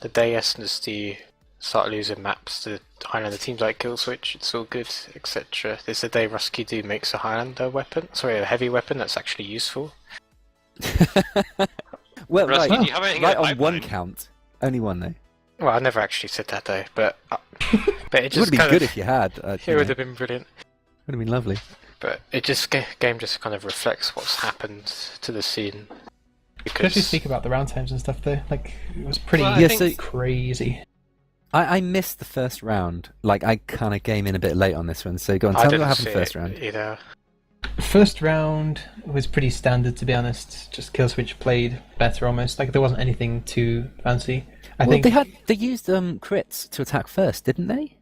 the day SNSD start losing maps to Highlander teams like Kill Switch, it's all good, etc. There's the day Rudkeydoo makes a Highlander weapon, a heavy weapon that's actually useful. Well, Rusty, right, do you have anything in right the on one pipeline? count. Only one though. Well, I never actually said that though, but it It just would be kind good of, if you had. it would have been brilliant. Would have been lovely. But it just game just kind of reflects what's happened to the scene. especially speak about the round times and stuff though. Like it was pretty Well, I Yeah, think- so crazy. I missed the first round. Like, I kind of came in a bit late on this one, so go on, I tell me didn't what happened see first it round. either. First round was pretty standard, to be honest. Just Kill Switch played better almost. Like there wasn't anything too fancy. I Well, think they used crits to attack first, didn't they?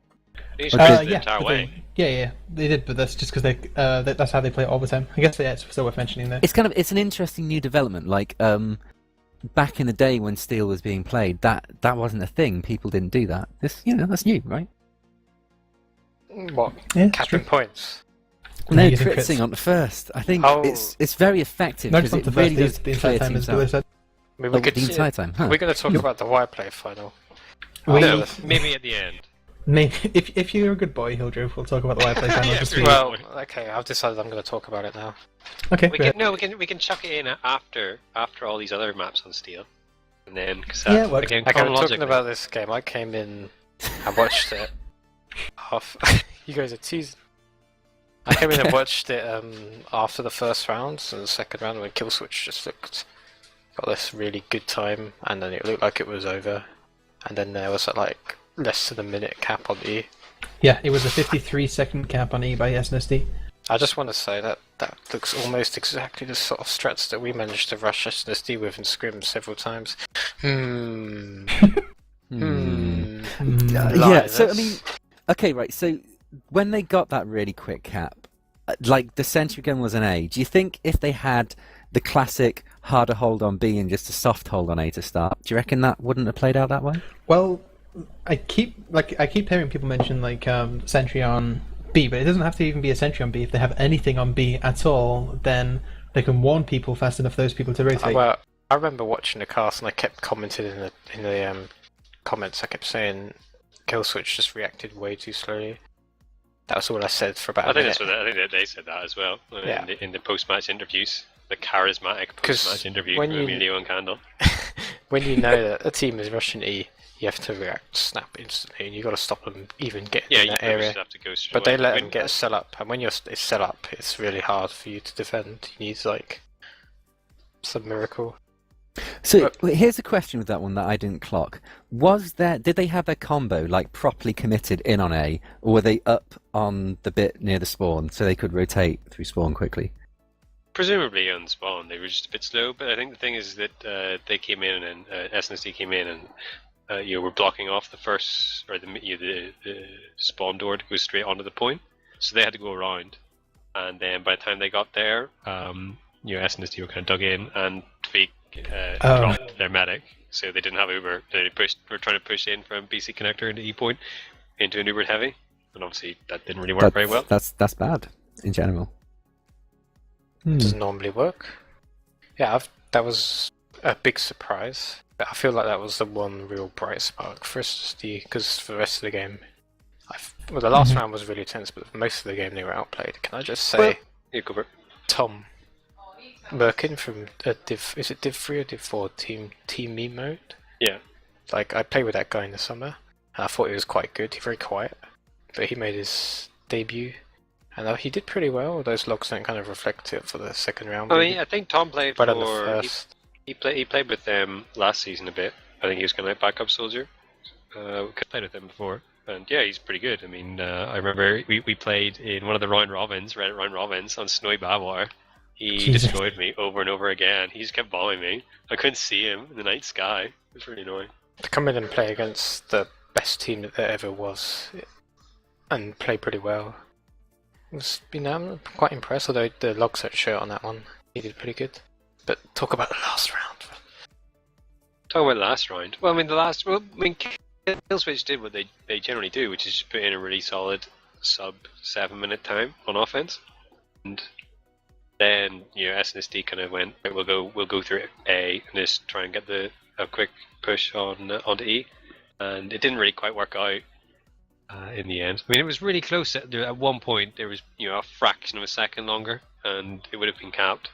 They used Okay. to use the yeah, entire but way. they did, but that's just because that's how they play it all the time. I guess it's still worth mentioning though. It's an interesting new development. Like, back in the day when Steel was being played, that wasn't a thing. People didn't do that. That's new, right? What? Yeah, it's Capping true. points? No, using critsing crits. on the first. I think Oh. it's very effective No, because just not it the really first, does the clear entire time, as teams Bulow out. said. I mean, we could The entire time. Huh. We're going to talk about the wire play final. We- No, maybe at the end. Maybe if you're a good boy, Hilldogg, we'll talk about the Wireplay panel. Yeah, just pretty for you. well. Well, okay, I've decided I'm going to talk about it now. Okay, We great. can chuck it in after all these other maps on Steel, and then Yeah, well, again Okay, I'm talking chronologically. about this game. I came in, I watched it. You guys are teasing. I came in and watched it after the first round, so the second round when Kill Switch just got this really good time, and then it looked like it was over, and then there was like less than a minute cap on E. Yeah, it was a 53-second cap on E by SNSD. I just want to say that looks almost exactly the sort of strats that we managed to rush SNSD with in scrims several times. Hmm. Mm. Yeah, so I Lies. mean, okay, right. So when they got that really quick cap, like the sentry gun was an A. Do you think if they had the classic harder hold on B and just a soft hold on A to start, do you reckon that wouldn't have played out that way? Well, I keep hearing people mention like sentry on B, but it doesn't have to even be a sentry on B. If they have anything on B at all, then they can warn people fast enough for those people to rotate. Well, I remember watching the cast and I kept commenting in the comments. I kept saying Kill Switch just reacted way too slowly. That was all I said for about I a think minute. that's what I think that they said that as well Yeah. in the post-match interviews, the charismatic 'Cause post-match interview when with you- Emilio and Candle. When you know that a team is rushing E, you have to react snap instantly, and you got to stop them even getting Yeah, in you that probably area. just have to go straight But they away. let I them mean, get set up, and when it's set up, it's really hard for you to defend. You need like some miracle. So here's a question with that one that I didn't clock. Did they have their combo like properly committed in on A, or were they up on the bit near the spawn so they could rotate through spawn quickly? presumably on spawn they were just a bit slow, but I think the thing is that they came in and SNSD came in and were blocking off the first or the spawn door to go straight onto the point, so they had to go around. And then by the time they got there, SNSD were kind of dug in and Tweak dropped their medic, so they didn't have Uber. They were trying to push in from BC connector into E point into an Ubered heavy, and obviously that didn't really work very well. That's bad in general. Doesn't normally work. Yeah, that was a big surprise. But I feel like that was the one real bright spark for SD, because for the rest of the game, the last round was really tense, but most of the game they were outplayed. Can I just say, Tom Merkin from is it Div 3 or Div 4 Team Me mode? Yeah. Like, I played with that guy in the summer, and I thought he was quite good. He's very quiet, but he made his debut, and he did pretty well. Those logs don't kind of reflect it for the second round. I mean, I think Tom played but for... the first. He played with them last season a bit. I think he was kind of like backup soldier. We played with him before, and yeah, he's pretty good. I mean, I remember we played in one of the round robins, Reddit round robins, on Snowy Babwire. He destroyed me over and over again. He just kept bombing me. I couldn't see him in the night sky. It was really annoying. To come in and play against the best team that there ever was, and play pretty well, I'm quite impressed. Although the log set shirt on that one, he did pretty good. But talk about the last round. Talk about the last round. Well, I mean, Killswitch did what they generally do, which is just put in a really solid sub 7-minute time on offense, and then SNSD kind of went, right, we'll go through A and just try and get a quick push onto E, and it didn't really quite work out in the end. I mean, it was really close. At one point, there was a fraction of a second longer, and it would have been capped.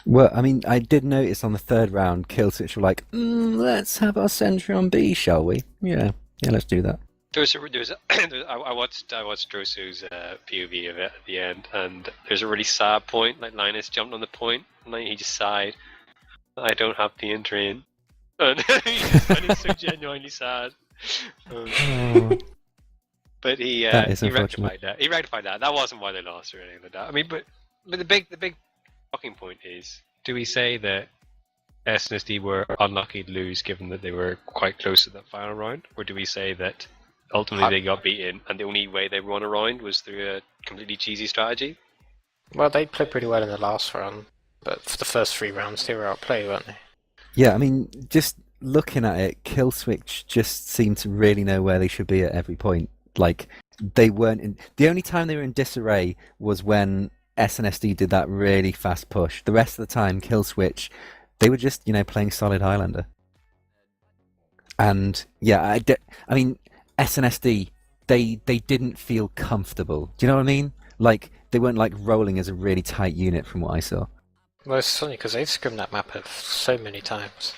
Well, I mean, I did notice on the third round, Killswitch were like, let's have our sentry on B, shall we? Yeah, let's do that. I watched Drosu's POV of it at the end, and there's a really sad point. Like, Linus jumped on the point, and he just sighed, I don't have the train. And he's so genuinely sad. But he rectified that. He rectified that. That wasn't why they lost or anything like that. I mean, but the big talking point is: do we say that SNSD were unlucky to lose, given that they were quite close to that final round, or do we say that ultimately they got beaten, and the only way they won a round was through a completely cheesy strategy? Well, they played pretty well in the last round, but for the first 3 rounds they were outplayed, weren't they? Yeah, I mean, just looking at it, Killswitch just seemed to really know where they should be at every point. Like, they weren't in... The only time they were in disarray was when SNSD did that really fast push. The rest of the time, Killswitch, they were just, playing solid Highlander. And, yeah, I mean, SNSD, they didn't feel comfortable. Do you know what I mean? Like, they weren't, rolling as a really tight unit from what I saw. Well, it's funny, because they've scrimmed that map so many times.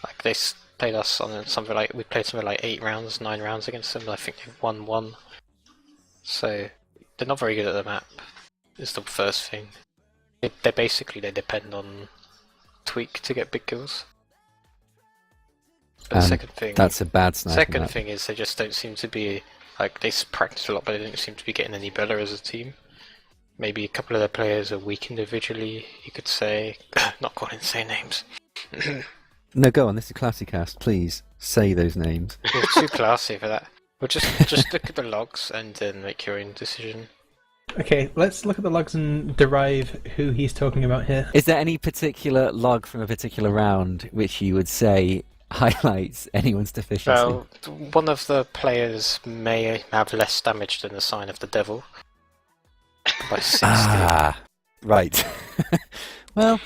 Like, they played us on something like... We played something like 8 rounds, 9 rounds against them. I think they've won 1. So, they're not very good at the map, is the first thing. They depend on Tweak to get big kills. But the second thing... That's a bad sniper Second map. thing is they just don't seem to be... Like, they practice a lot, but they don't seem to be getting any better as a team. Maybe a couple of their players are weak individually, you could say. Not going to say names. No, go on. This is a classy cast. Please say those names. You're too classy for that. Well, just look at the logs and then make your own decision. Okay, let's look at the logs and derive who he's talking about here. Is there any particular log from a particular round which you would say highlights anyone's deficiency? Well, one of the players may have less damage than the Sign of the Devil. By 60. Ah, right. Well,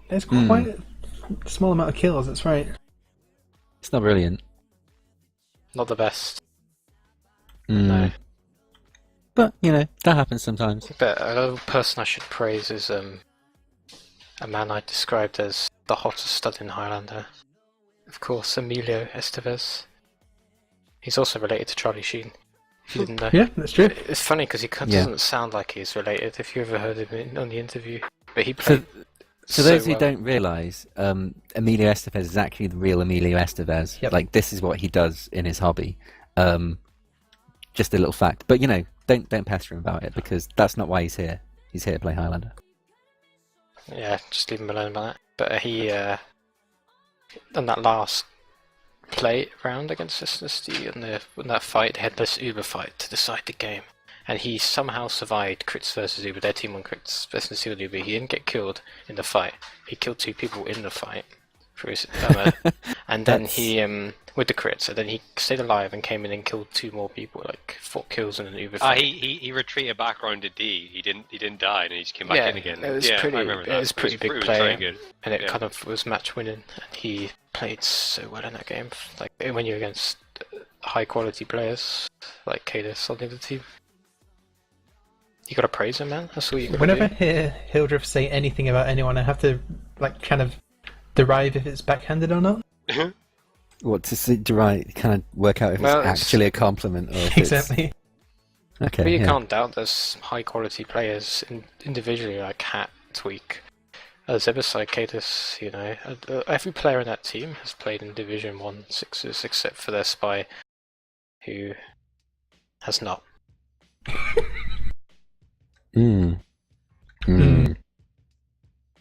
There's quite a small amount of kills, that's right. It's not brilliant. Not the best. Mm. No. But, that happens sometimes. But another person I should praise is a man I described as the hottest stud in Highlander. Of course, Emilio Estevez. He's also related to Charlie Sheen. If you didn't know. Yeah, that's true. It's funny because he doesn't sound like he's related, if you ever heard him on the interview. But he played So those who don't realise, Emilio Estevez is actually the real Emilio Estevez. Yep. Like, this is what he does in his hobby. Just a little fact. But, don't pester him about it, because that's not why he's here. He's here to play Highlander. Yeah, just leave him alone about that. But he in that last play round against SSD in that fight, they had this Uber fight to decide the game. And he somehow survived crits versus Uber. Their team won crits versus Uber. He didn't get killed in the fight. He killed 2 people in the fight. For his, and then he with the crits, and then he stayed alive and came in and killed 2 more people, like 4 kills in an Uber fight. He retreated back around to D. He didn't die, and he just came back in again. It was I pretty. remember that. It was pretty big play, good. and it kind of was match winning. And he played so well in that game. Like when you're against high quality players like Cadis on the other team, you gotta praise him, man. That's all you gotta Whenever do. I hear Hildreth say anything about anyone, I have to like kind of derive if it's backhanded or not. What to derive? Kind of work out if it's actually a compliment or if Exactly. It's... Okay. But you can't doubt there's high quality players individually, like Hat, Tweak, Zebasai, Cadis. You know, every player in that team has played in Division 1 sixes except for their spy, who has not. Mm.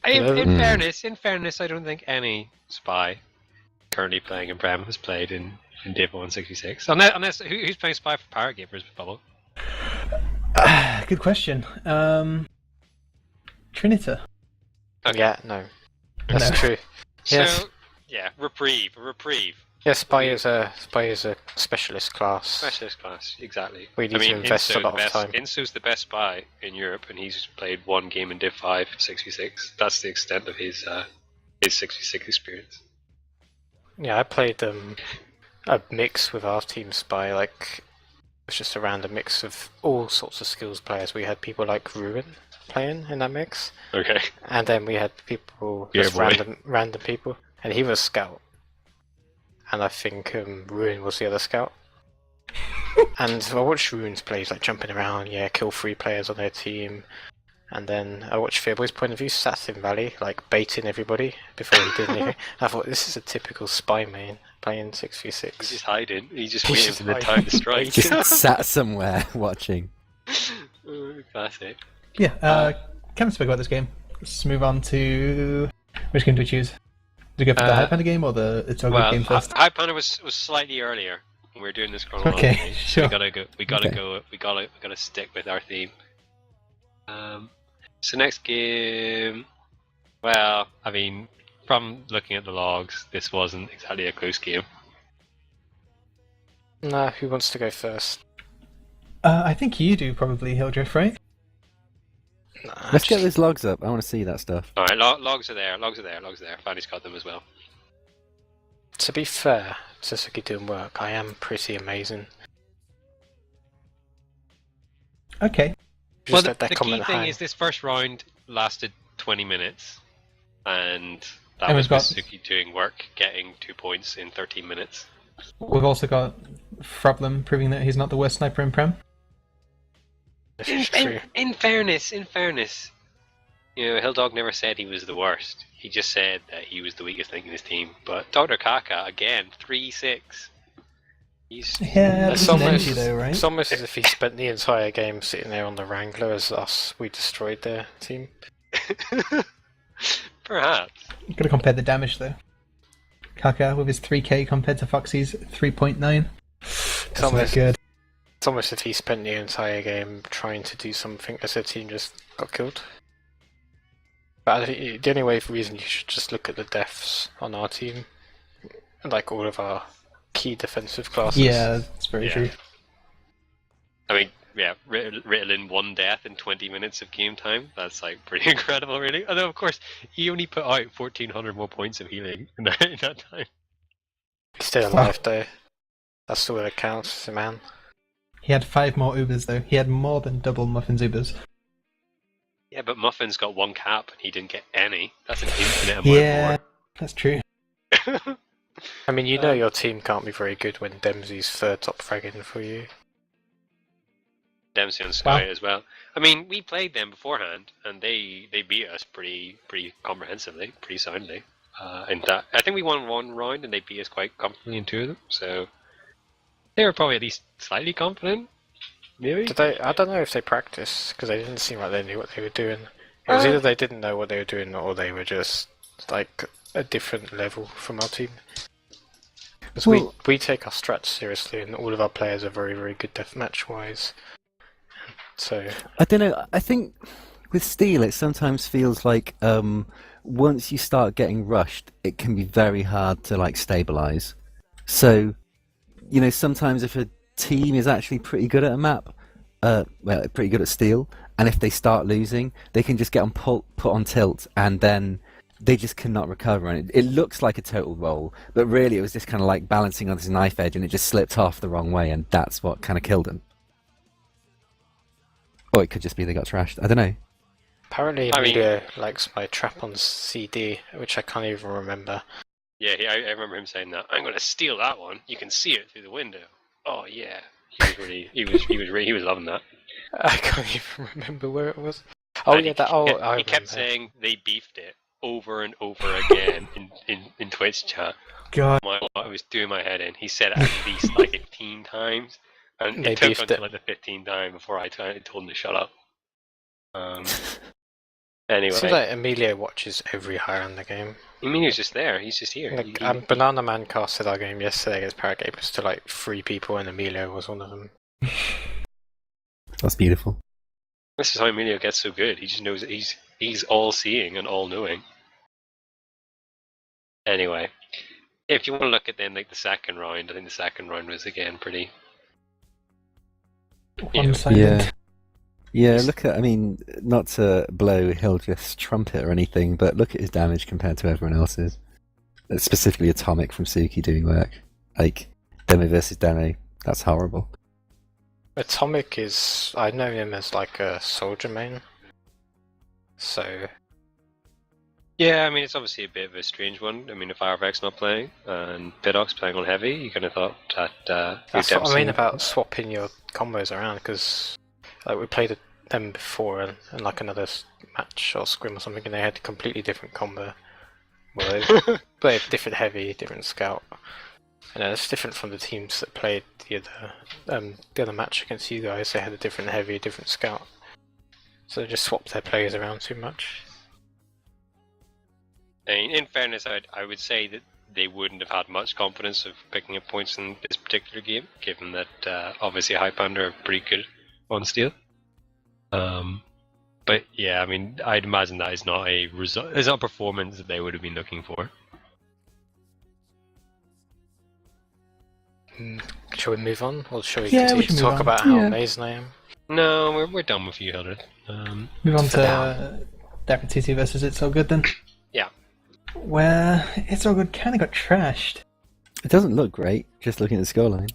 In fairness, I don't think any spy currently playing in Prem has played in Div 166. Unless who's playing spy for Power Gamers with Bubble? Good question. Trinita. Okay. Yeah, no, that's No. true. Yes. So yeah, reprieve. Yes, spy is a specialist class. Specialist class, exactly. We need to invest a lot of time. Insu's the best spy in Europe, and he's played 1 game in Div 5 6v6. That's the extent of his 6v6 experience. Yeah, I played a mix with our team spy. Like it was just a random mix of all sorts of skills players. We had people like Ruin playing in that mix, Okay. and then we had people Yeah, just boy. random people, and he was scout. And I think Ruin was the other scout. And I watched Ruin's plays, like jumping around, kill 3 players on their team. And then I watched Fearboy's point of view, sat in Valley, like baiting everybody before he did anything. I thought, this is a typical spy main playing 6v6. He's just hiding. He's just He's waiting just for the hiding. time to strike. Just sat somewhere watching. Classic. Yeah, kind of spoke about this game. Let's move on to... Which game do we choose? Do we go for the Highlander game or the It's All Good game first? Highlander was slightly earlier when we were doing this chronologically. Okay, sure. We gotta stick with our theme. So next game, well, I mean, from looking at the logs, this wasn't exactly a close game. Nah, who wants to go first? I think you do probably, Hildreth, right? Nah, Let's get those logs up. I want to see that stuff. All right, logs are there. Fanny's got them as well. To be fair, Suzuki doing work, I am pretty amazing. Okay. Well, Just the that key comment thing high. is this first round lasted 20 minutes, and that And was we've got- Suzuki doing work, getting 2 points in 13 minutes. We've also got Problem proving that he's not the worst sniper in Prem. This is true. In fairness, you know, Hilldogg never said he was the worst. He just said that he was the weakest link in his team. But Dr. Kaka, again, 3-6. He's Yeah, It's it's an almost, energy though, right? it's almost as if he spent the entire game sitting there on the Wrangler as us. We destroyed their team. perhaps. Gotta compare the damage though. Kaka with his 3k compared to Foxy's 3.9. That's not almost- good. It's almost as if he spent the entire game trying to do something as their team just got killed. But I think the only reason you should just look at the deaths on our team, like all of our key defensive classes. Yeah, that's very Yeah. true. I mean, yeah, Ritalin 1 death in 20 minutes of game time. That's like pretty incredible, really. Although, of course, he only put out 1,400 more points of healing in that time. He's still alive though. That's all that counts, man. He had 5 more Ubers though. He had more than double Muffin's Ubers. Yeah, but Muffin's got 1 cap and he didn't get any. That's an infinite amount Yeah, that's true. more. I mean, you know your team can't be very good when Dempsey's third top fragging for you. Dempsey and Sky Wow. as well. I mean, we played them beforehand, and they beat us pretty comprehensively, pretty soundly. In that, I think we won 1 round, and they beat us quite comfortably in 2 of them. So they were probably at least slightly confident, maybe. Did they? I don't know if they practiced because they didn't seem like they knew what they were doing. It was either they didn't know what they were doing or they were just like a different level from our team. Because we take our strats seriously, and all of our players are very, very good deathmatch-wise. So I don't know. I think with Steel, it sometimes feels like once you start getting rushed, it can be very hard to like stabilize. So, you know, sometimes if a team is actually pretty good at a map, pretty good at Steel, and if they start losing, they can just get put on tilt, and then they just cannot recover. And it looks like a total roll, but really it was just kind of like balancing on this knife edge, and it just slipped off the wrong way, and that's what kind of killed them. Or it could just be they got trashed. I don't know. Apparently Amelia likes my trap on CD, which I can't even remember. Yeah, I remember him saying that. I'm going to steal that one. You can see it through the window. Oh yeah, he was loving that. I can't even remember where it was. Oh and yeah, he kept saying they beefed it over and over again in Twitch chat. God, I was doing my head in. He said it at least like 15 times, and it took until like the 15th time before I told him to shut up. Anyway, seems like Emilio watches every Highlander game. Emilio's just there. He's just here. Like, Banana Man casted our game yesterday against Paragamers to like 3 people, and Emilio was one of them. That's beautiful. This is how Emilio gets so good. He just knows that he's all-seeing and all-knowing. Anyway, if you want to look at then like the second round, I think the second round was again pretty one-sided. Yeah, look at, I mean, not to blow Hilldog's trumpet or anything, but look at his damage compared to everyone else's. Specifically Atomic from Suki doing work. Like, demo versus demo, that's horrible. Atomic is, I know him as like a soldier main. So... Yeah, I mean, it's obviously a bit of a strange one. I mean, if Firevex not playing, and Piddock's playing on heavy, you kind of thought that... That's what I mean about swapping your combos around, because... Like we played them before and like another match or scrim or something, and they had a completely different combo. Well, they had different heavy, different scout. And it's different from the teams that played the other match against you guys. They had a different heavy, different scout. So they just swapped their players around too much. In fairness, I would say that they wouldn't have had much confidence of picking up points in this particular game, given that obviously Highlander are pretty good on Steel. But yeah, I mean, I'd imagine that is not a result. It's not a performance that they would have been looking for. Shall we move on, or shall we Yeah, continue we can to move talk on. about how Yeah. amazing I am? No, we're done with you, Hildred. Move on For to Deputy versus It's All Good then. Yeah. Where It's All Good kind of got trashed. It doesn't look great, just looking at the scoreline.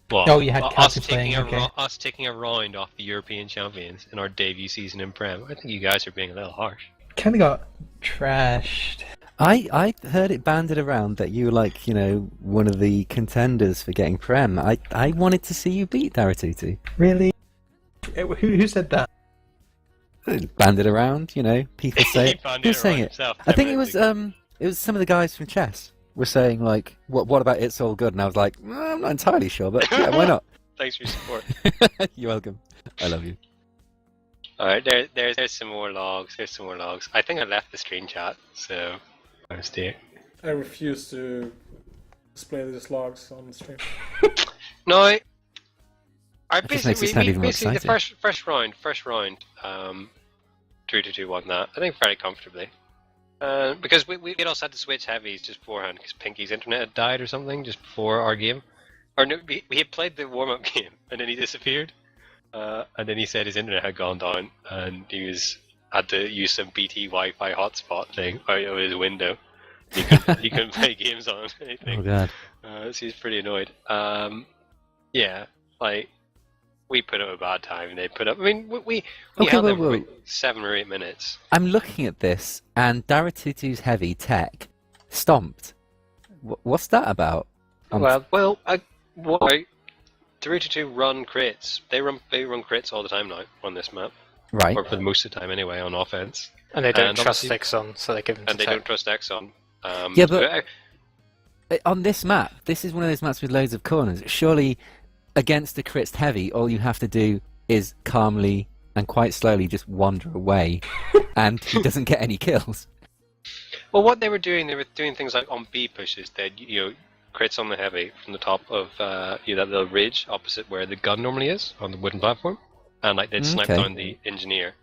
Well, Oh, you had us Cassie taking playing, okay. us taking a round off the European champions in our debut season in Prem. I think you guys are being a little harsh. Kind of got trashed. I heard it banded around that you were like, you know, one of the contenders for getting Prem. I wanted to see you beat Daratutu. Really? Who said that? Banded around, you know, people say it. Banded Who was saying around it? himself, I think it was evidently. some of the guys from chess were saying like, what about It's All Good? And I was like, I'm not entirely sure, but yeah, why not? Thanks for your support. You're welcome. I love you. Alright, there's some more logs. There's some more logs. I think I left the screen chat, so I'll stay. I refuse to display these logs on the stream. No, I just makes it sound even more basically the exciting. first round, 3-2 won that. I think fairly comfortably. Because we also had to switch heavies just beforehand because Pinky's internet had died or something just before our game. Or no, we had played the warm-up game and then he disappeared. And then he said his internet had gone down and had to use some BT Wi-Fi hotspot thing out of his window. He couldn't play games on anything. Oh god. So he's pretty annoyed. Yeah, like we put up a bad time and they put up. I mean, we Okay, held them whoa. for like 7 or 8 minutes. I'm looking at this, and Daratutu's heavy tech stomped. What's that about? Well, why? 3-2 run crits. They run crits all the time now on this map, Right. or for most of the time anyway on offense. And they don't And trust obviously- Exxon, so they give them to And they tech. don't trust Exxon. Yeah, but on this map, this is one of those maps with loads of corners. Surely, against the crits heavy, all you have to do is calmly and quite slowly just wander away, and he doesn't get any kills. Well, what they were doing things like on B pushes. They'd crits on the heavy from the top of that little ridge opposite where the gun normally is on the wooden platform, and like they'd snipe down the engineer,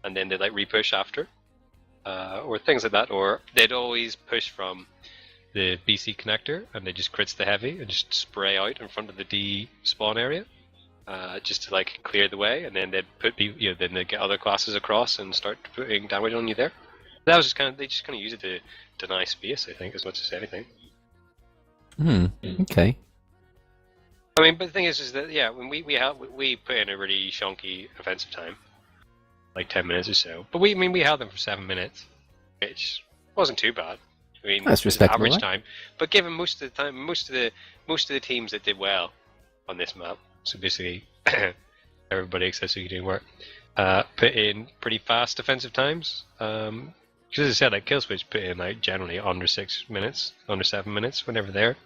and then they'd like repush after, or things like that. Or they'd always push from the BC connector, and they just crits the heavy and just spray out in front of the D spawn area, just to like clear the way, and then they'd then they'd get other classes across and start putting damage on you there. That was they just kind of use it to deny space, I think, as much as anything. Okay. I mean, but the thing is that when we put in a really shonky offensive time, like 10 minutes or so. But we held them for 7 minutes, which wasn't too bad. I mean, that's respectable, average right? time. But given most of the time, most of the teams that did well on this map, so basically everybody except Suki doing work, put in pretty fast offensive times. Because as I said, like Killswitch put in like generally under 6 minutes, under 7 minutes whenever they're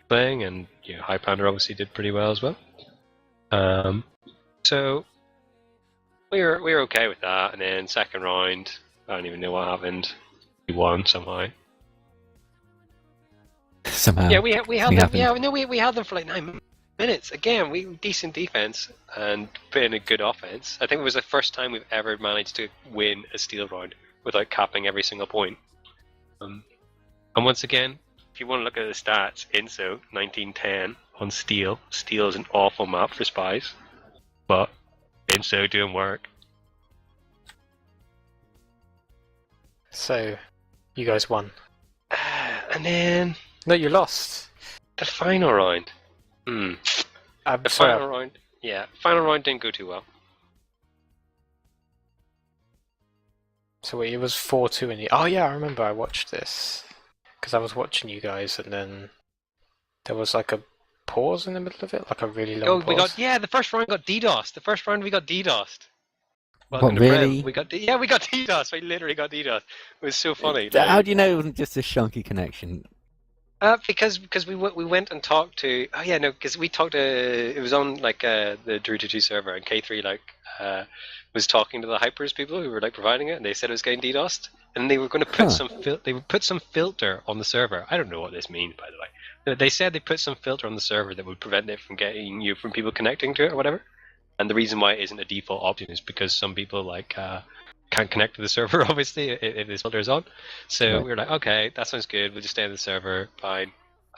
playing, and Highlander obviously did pretty well as well. So we were okay with that, and then second round, I don't even know what happened. We won somehow. Somehow. Yeah, we held them. Yeah, no, we held them for like 9 minutes. Again, we decent defense and put in a good offense. I think it was the first time we've ever managed to win a steel round without capping every single point. And once again, if you want to look at the stats, INSO 1910 on steel. Steel is an awful map for spies, but INSO doing work. So, you guys won. And then No, you lost. the final round. The final round. Yeah, final round didn't go too well. So wait, it was 4-2 in the... Oh yeah, I remember I watched this. Because I was watching you guys, and then there was like a pause in the middle of it, like a really long pause. The first round got DDoSed. The first round we got DDoSed. What, really? We got DDoSed. We literally got DDoSed. It was so funny. How do you know it wasn't just a shonky connection? Because we went and talked to because we talked to it was on like the Rudkeydoo server, and K3 was talking to the Hypers people who were like providing it, and they said it was getting DDoSed, and they were going to put they would put some filter on the server. I don't know what this means, by the way. They said they put some filter on the server that would prevent it from getting from people connecting to it or whatever. And the reason why it isn't a default option is because some people can't connect to the server, obviously, if this filter is on. So Right. we were like, okay, that sounds good. We'll just stay on the server, fine.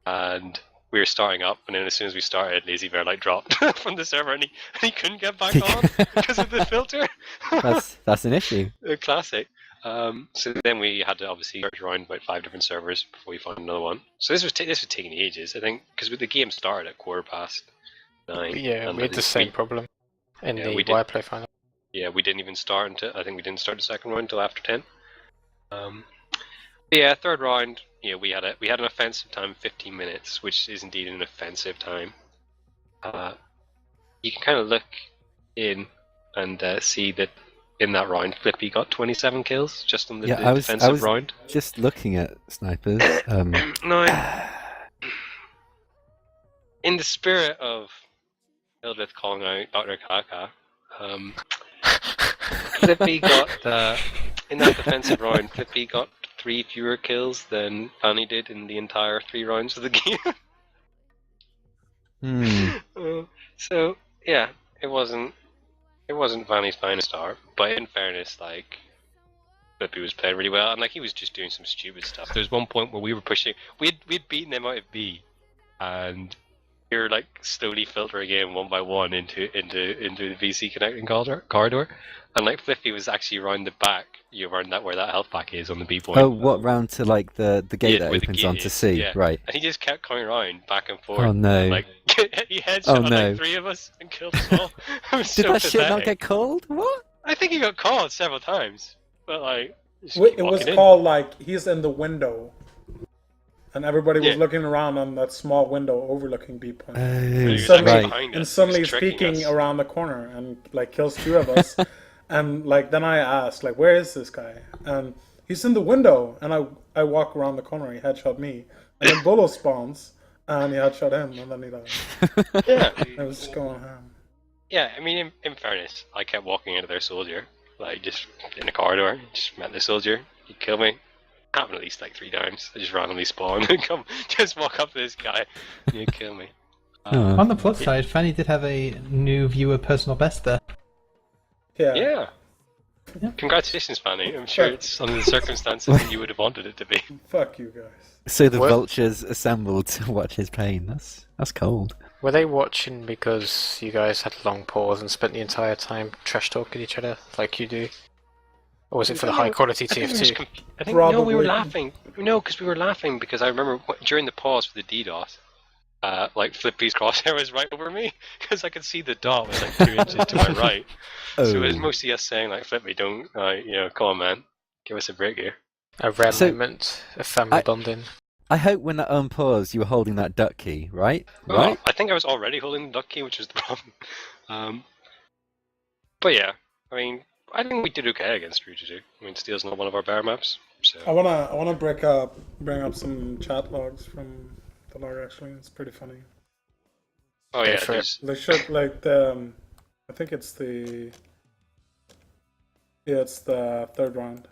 And we were starting up, and then as soon as we started, Lazy Bear dropped from the server, and he couldn't get back on because of the filter. That's an issue. Classic. So then we had to obviously search around about 5 different servers before we found another one. So this was taking ages, I think, because the game started at 9:15. Yeah, and we had the same problem in the Wireplay final. Yeah, we didn't even start until I think we didn't start the second round until after 10. Yeah, third round. Yeah, we had an offensive time of 15 minutes, which is indeed an offensive time. You can kind of look in and see that in that round, Flippy got 27 kills just on the defensive round. Just looking at snipers. Now, in the spirit of Hildreth calling out Dr. Kaka, Flippy got in that defensive round. Flippy got 3 fewer kills than Fanny did in the entire 3 rounds of the game. So yeah, it wasn't Fanny's finest start, but in fairness, Flippy was playing really well, and he was just doing some stupid stuff. There was one point where we were pushing, we'd beaten them out of B, and we were slowly filtering in one by one into the VC connecting corridor, and Flippy was actually around the back, around where that health pack is on the B point. Oh, what round to the gate that opens onto C? Yeah. Right. And he just kept coming around back and forth. Oh no! He headshot 3 of us and killed us all. Did that shit not get called? What? I think he got called several times, but it was called he's in the window, and everybody was looking around on that small window overlooking B point. Suddenly he's peeking around the corner and kills 2 of us. And then I asked, where is this guy? And he's in the window. And I walk around the corner. He headshot me. And then Bulow spawns, and he headshot him, and then he died. Yeah, I was just going ham. Yeah, I mean, in fairness, I kept walking into their soldier, just in the corridor. Just met the soldier. He killed me. happened at least like 3 times. I just randomly spawn and just walk up to this guy and he'd kill me. On the plus side, Fanny did have a new viewer personal best there. Yeah. Congratulations, Fanny. I'm sure it's under the circumstances that you would have wanted it to be. Fuck you guys. So the vultures assembled to watch his pain. That's cold. Were they watching because you guys had a long pause and spent the entire time trash talking each other like you do? Or was it for the high quality TF2? I think no, we were laughing. No, because we were laughing because I remember during the pause for the DDoS, like Flippy's crosshair was right over me because I could see the dot was like 2 inches to my right. So it was mostly us saying like, "Flippy, don't, come on, man, give us a break here." A rare moment of family bonding. I hope when that unpaused, you were holding that duck key, right? Oh, right? I think I was already holding the duck key, which was the problem. But yeah, I mean, I think we did okay against Rudkeydoo. I mean, Steel's not one of our bear maps, so. I wanna bring up some chat logs from the log. Actually, it's pretty funny. Oh yeah, they should like the. I think it's the. Yeah, it's the 3rd round.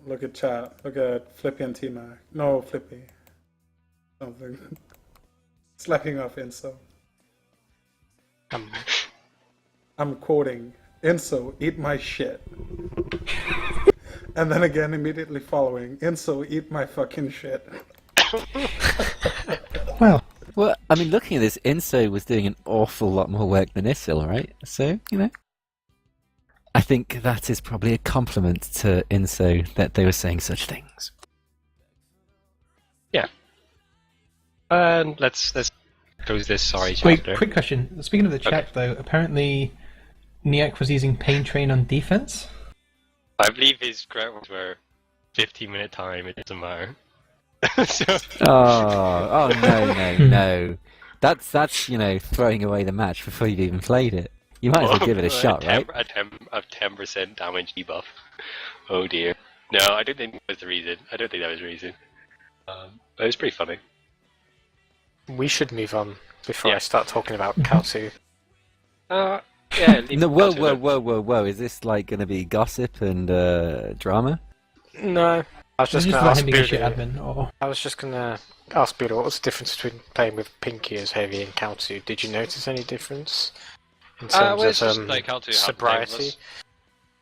Look at chat. Look at Flippy and T-Mac. No, Flippy. Something. Slacking off Inso. I'm quoting, Inso, eat my shit. And then again, immediately following, Inso, eat my fucking shit. Well, I mean, looking at this, Inso was doing an awful lot more work than Isil, right? So, I think that is probably a compliment to Inso that they were saying such things. Yeah. And let's close this chapter. Wait, quick question. Speaking of the chat, though, apparently Niak was using Pain Train on defense. I believe his credits were 15-minute time. It doesn't matter. No. That's throwing away the match before you've even played it. You might as well give it a shot, right? A 10% damage debuff. Oh dear. No, I don't think that was the reason. But it was pretty funny. We should move on before I start talking about Kaltu. Yeah. No, whoa! Is this like going to be gossip and drama? No, I was just going to ask Bulow. I was just going to ask Bulow, what was the difference between playing with Pinky as heavy and Kaltu? Did you notice any difference in terms of like sobriety?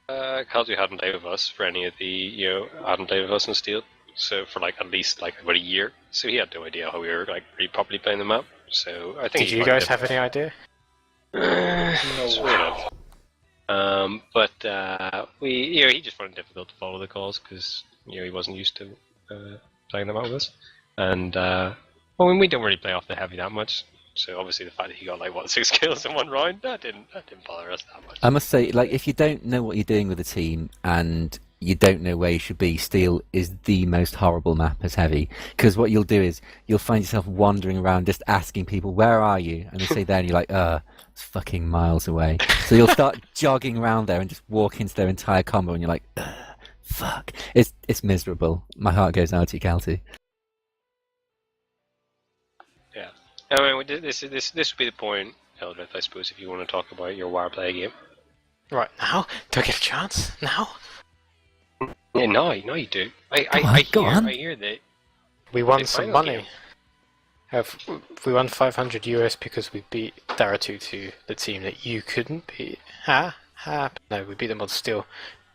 Kaltu hadn't played with us for any of the hadn't played with us in Steel. So for like at least like about a year, so he had no idea how we were like really properly playing the map. So I think. Did you guys have any idea? Sort of. But he just found it difficult to follow the calls because he wasn't used to playing them out with us, and we don't really play off the heavy that much. So obviously the fact that he got like 6 kills in one round that didn't bother us that much. I must say, like, if you don't know what you're doing with the team and you don't know where you should be, Steel is the most horrible map as heavy, because what you'll do is you'll find yourself wandering around just asking people, where are you? And they say there and you're like, it's fucking miles away. So you'll start jogging around there and just walk into their entire combo and you're like, fuck. It's miserable. My heart goes out to you, Kaltu. Yeah. I mean, this would be the point, Eldrith, I suppose, if you want to talk about your Wireplay game. Right, now? Do I get a chance? Now? Yeah, no, you do. I hear that we won some money. We won 500 US because we beat Daratutu, the team that you couldn't beat. No, we beat them on Steel.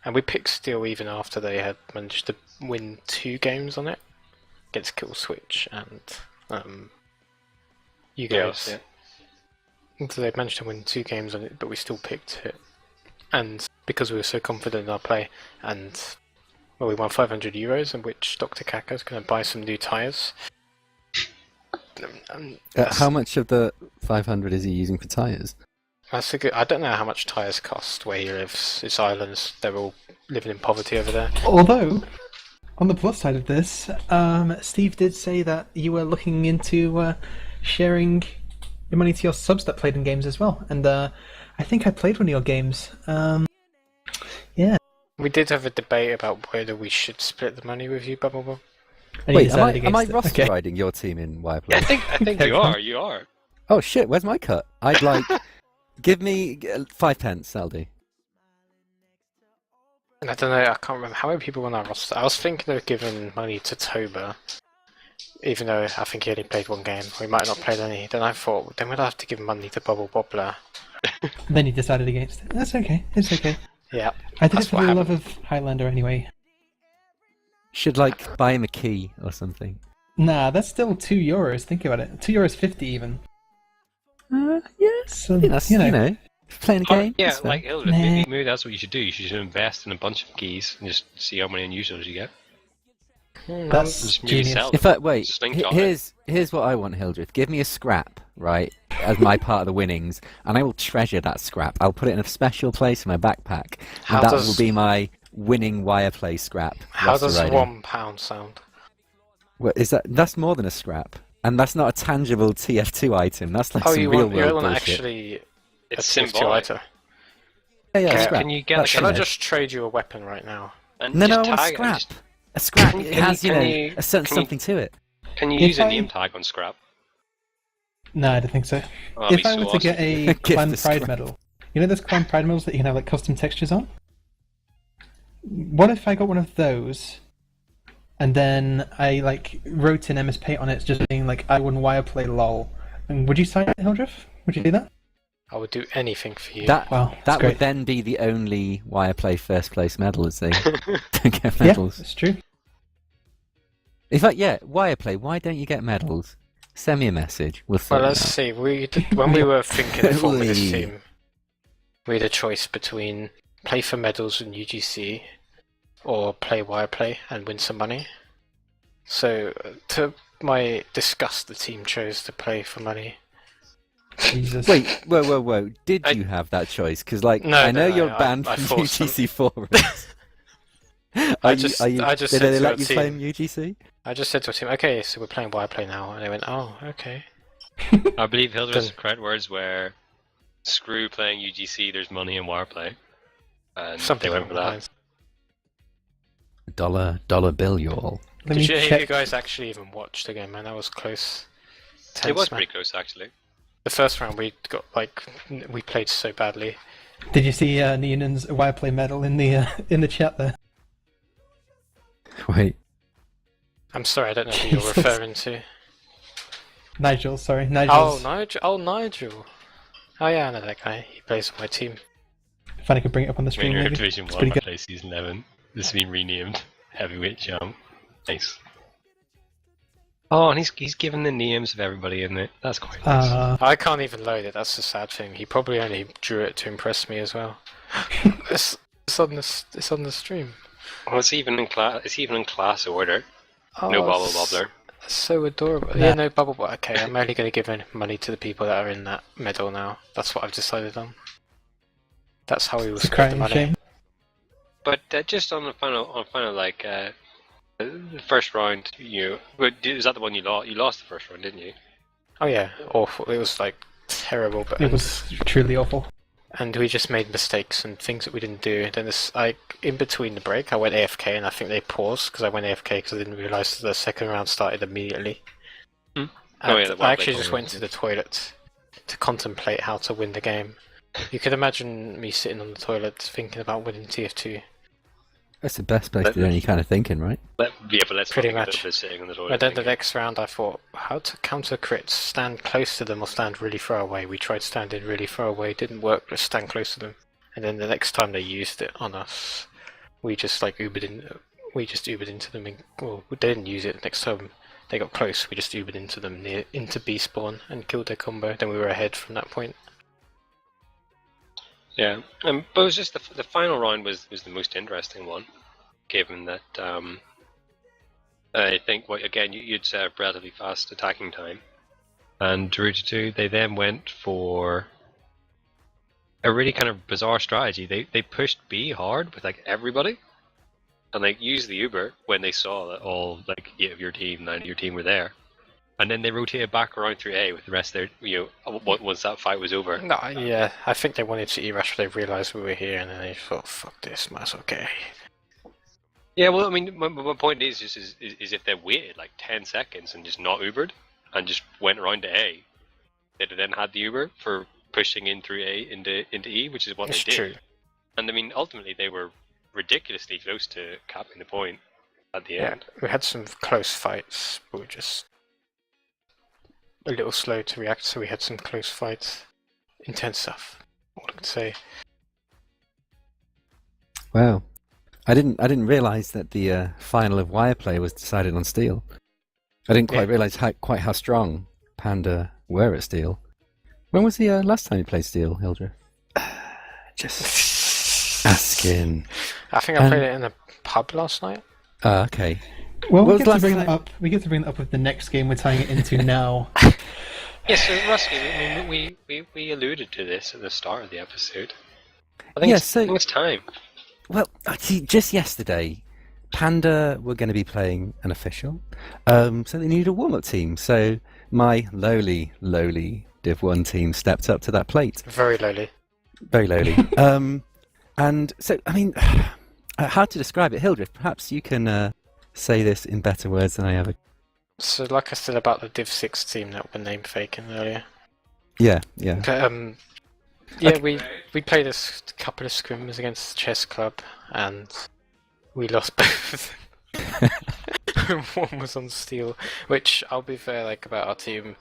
And we picked Steel even after they had managed to win 2 games on it. Against Kill Switch and you guys. Yeah. So they managed to win 2 games on it, but we still picked it. And because we were so confident in our play, and we won 500 euros, in which Dr. Kaka's going to buy some new tyres. How much of the 500 is he using for tyres? That's a good. I don't know how much tyres cost where he lives. It's islands. They're all living in poverty over there. Although, on the plus side of this, Steve did say that you were looking into sharing your money to your subs that played in games as well. And I think I played one of your games. Yeah. We did have a debate about whether we should split the money with you, BubbleBobbler. Wait, am I roster riding your team in Wireplay? I think you are. Oh shit, where's my cut? I'd like... Give me 5 pence, I'll do. And I don't know, I can't remember how many people were on our roster. I was thinking of giving money to Toba, even though I think he only played one game. We might not have played any. Then I thought, then we'd have to give money to BubbleBobbler. Then he decided against it. That's okay. It's okay. Yeah. I did it for the love of Highlander anyway. Should buy him a key or something. Nah, that's still €2. Think about it. €2.50 even. Yes. So, That's, playing a game. Yeah, like Hilda, maybe that's what you should do. You should invest in a bunch of keys and just see how many unusuals you get. That's genius. In fact, wait. Here's what I want, Hildreth. Give me a scrap, right, as my part of the winnings, and I will treasure that scrap. I'll put it in a special place in my backpack, and that will be my winning wire play scrap. How does £1 sound? What is that? That's more than a scrap, and that's not a tangible TF2 item. That's like some real world bullshit. Actually, it's symbolic. Yeah, scrap. Can you get? Can I just trade you a weapon right now? No, I want a scrap. A scrap. It has, a certain something to it. Can you use a name tag on scrap? No, I don't think so. If I were to get a Clan Pride medal, those Clan Pride medals that you can have custom textures on? What if I got one of those, and then I wrote in MS Paint on it, just being I won wire play lol? And would you sign it, Hildreth? Would you do that? I would do anything for you. That would then be the only wire play first place medal, as they don't get medals. Yeah, it's true. In fact, wire play. Why don't you get medals? Send me a message. Let's see. When we were thinking of forming this team, we had a choice between play for medals in UGC or play wire play and win some money. So, to my disgust, the team chose to play for money. Jesus. Wait, whoa. Did you have that choice? Because, I know you're banned from UGC forums. Did they let you play in UGC? I just said to a team, okay, so we're playing wire play now. And they went, oh, okay. I believe Hilda's correct words were, screw playing UGC, there's money in wire play. And they went for that. Dollar bill, you all. Did you guys actually even watch the game, man? That was close. It was pretty close, actually. The first round we got we played so badly. Did you see Neonan's wire play medal in the chat there? Wait. I'm sorry, I don't know who you're referring to. Nigel, sorry, Nigel. Oh, Nigel. Oh yeah, I know that guy. He plays on my team. Fanny could bring it up on the screen. Maybe. Division 1, I play Season 11. This has been renamed Heavyweight Champ. Nice. Oh, and he's given the names of everybody in it. That's quite nice. I can't even load it. That's the sad thing. He probably only drew it to impress me as well. It's on the stream. Oh, it's even in class order. No BubbleBobbler. So adorable. Yeah, no BubbleBobbler. Okay, I'm only going to give money to the people that are in that medal now. That's what I've decided on. That's how we will split the money. Shame. But just on the final, the first round, is that the one you lost? You lost the first round, didn't you? Oh yeah, awful. It was terrible. But it was truly awful. And we just made mistakes and things that we didn't do. Then in between the break, I went AFK, and I think they paused because I went AFK because I didn't realise that the second round started immediately. And I actually just went to the toilet to contemplate how to win the game. You could imagine me sitting on the toilet thinking about winning TF2. That's the best place to do any kind of thinking, right? But let's pretty much. Sitting on the toilet. But then the next round I thought, how to counter crits? Stand close to them or stand really far away? We tried standing really far away, didn't work, just stand close to them. And then the next time they used it on us, we just Ubered into them. Well, they didn't use it. Next time they got close, we just Ubered into them into B spawn and killed their combo. Then we were ahead from that point. Yeah, but it was just the final round was the most interesting one, given that I think you'd set a relatively fast attacking time, and Rudkeydoo, they then went for a really kind of bizarre strategy. They pushed B hard with everybody, and used the Uber when they saw that all 8 of your team, 9 of your team were there. And then they rotated back around through A with the rest of their, once that fight was over. No, yeah, I think they wanted to E-rush, but they realised we were here, and then they thought, fuck this, might as well get A. Yeah, well, I mean, my point is if they waited 10 seconds and just not Ubered, and just went around to A, they'd have then had the Uber for pushing in through A into E, which is what they did. True. And I mean, ultimately they were ridiculously close to capping the point at the end. We had some close fights, but we were just a little slow to react, so we had some close fights. Intense stuff, what I could say. Wow. I didn't realise that the final of Wire Play was decided on Steel. I didn't quite realise quite how strong Panda were at Steel. When was the last time you played Steel, Hildreth? Just asking. I think I played it in a pub last night. Okay. Well, we get to bring that up. We get to bring that up with the next game we're tying it into now. Yes, so Rusky, I mean, we alluded to this at the start of the episode. I think it's time. Well, actually, just yesterday, Panda were going to be playing an official, so they needed a warm-up team. So my lowly Div 1 team stepped up to that plate. Very lowly. Very lowly. And so, I mean, hard to describe it. Hildreth, perhaps you can say this in better words than I ever. So, like I said about the Div 6 team that were name faking earlier. Yeah. Yeah, we played a couple of scrims against the chess club, and we lost both of them. One was on Steel, which I'll be fair, like about our team,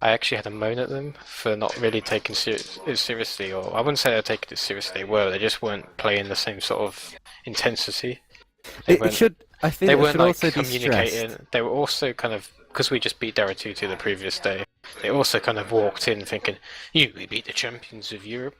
I actually had a moan at them for not really taking it seriously, or I wouldn't say they're taking it seriously. They just weren't playing the same sort of intensity. They weren't also communicating. They were also kind of, because we just beat Daratutu the previous day, they also kind of walked in thinking, we beat the champions of Europe.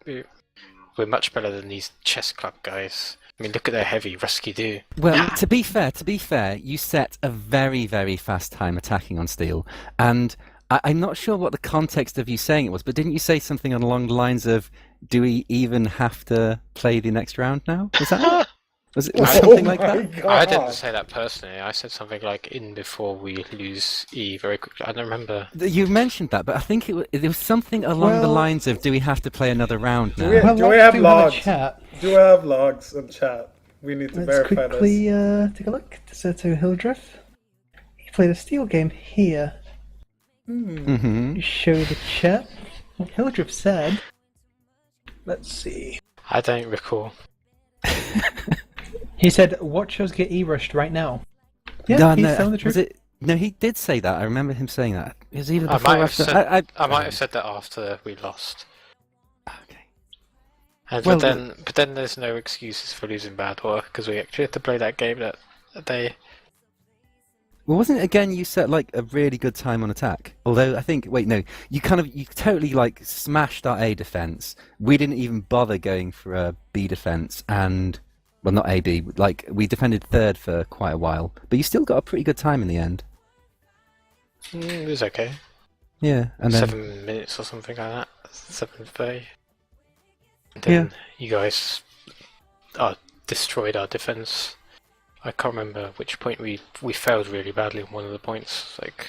We're much better than these chess club guys. I mean, look at their heavy Rudkeydoo. Well, to be fair, you set a very, very fast time attacking on Steel, and I'm not sure what the context of you saying it was, but didn't you say something along the lines of, do we even have to play the next round now? Was that it? Was it something like that? God. I didn't say that personally. I said something like, in before we lose E very quickly. I don't remember. You mentioned that, but I think it was something along the lines of, do we have to play another round now? Do we have logs? Do we have logs in chat? We need to verify this. Let's quickly take a look. So Hildreth, you played a Steel game here. Mm-hmm. Show the chat. What Hildreth said. Let's see. I don't recall. He said, "Watch us get E-rushed right now." Yeah, he's telling the truth. No, he did say that. I remember him saying that. It was either I before might or after. I might have said that after we lost. Okay. And, but then there's no excuses for losing bad work, because we actually had to play that game that day. Well, wasn't it again you set like a really good time on attack? Although I think, you totally like smashed our A defense. We didn't even bother going for a B defense, and well, not A B. Like we defended third for quite a while, but you still got a pretty good time in the end. It was okay. Yeah, and then 7 minutes or something like that. 7:30. And then you guys destroyed our defense. I can't remember which point we failed really badly on one of the points. Like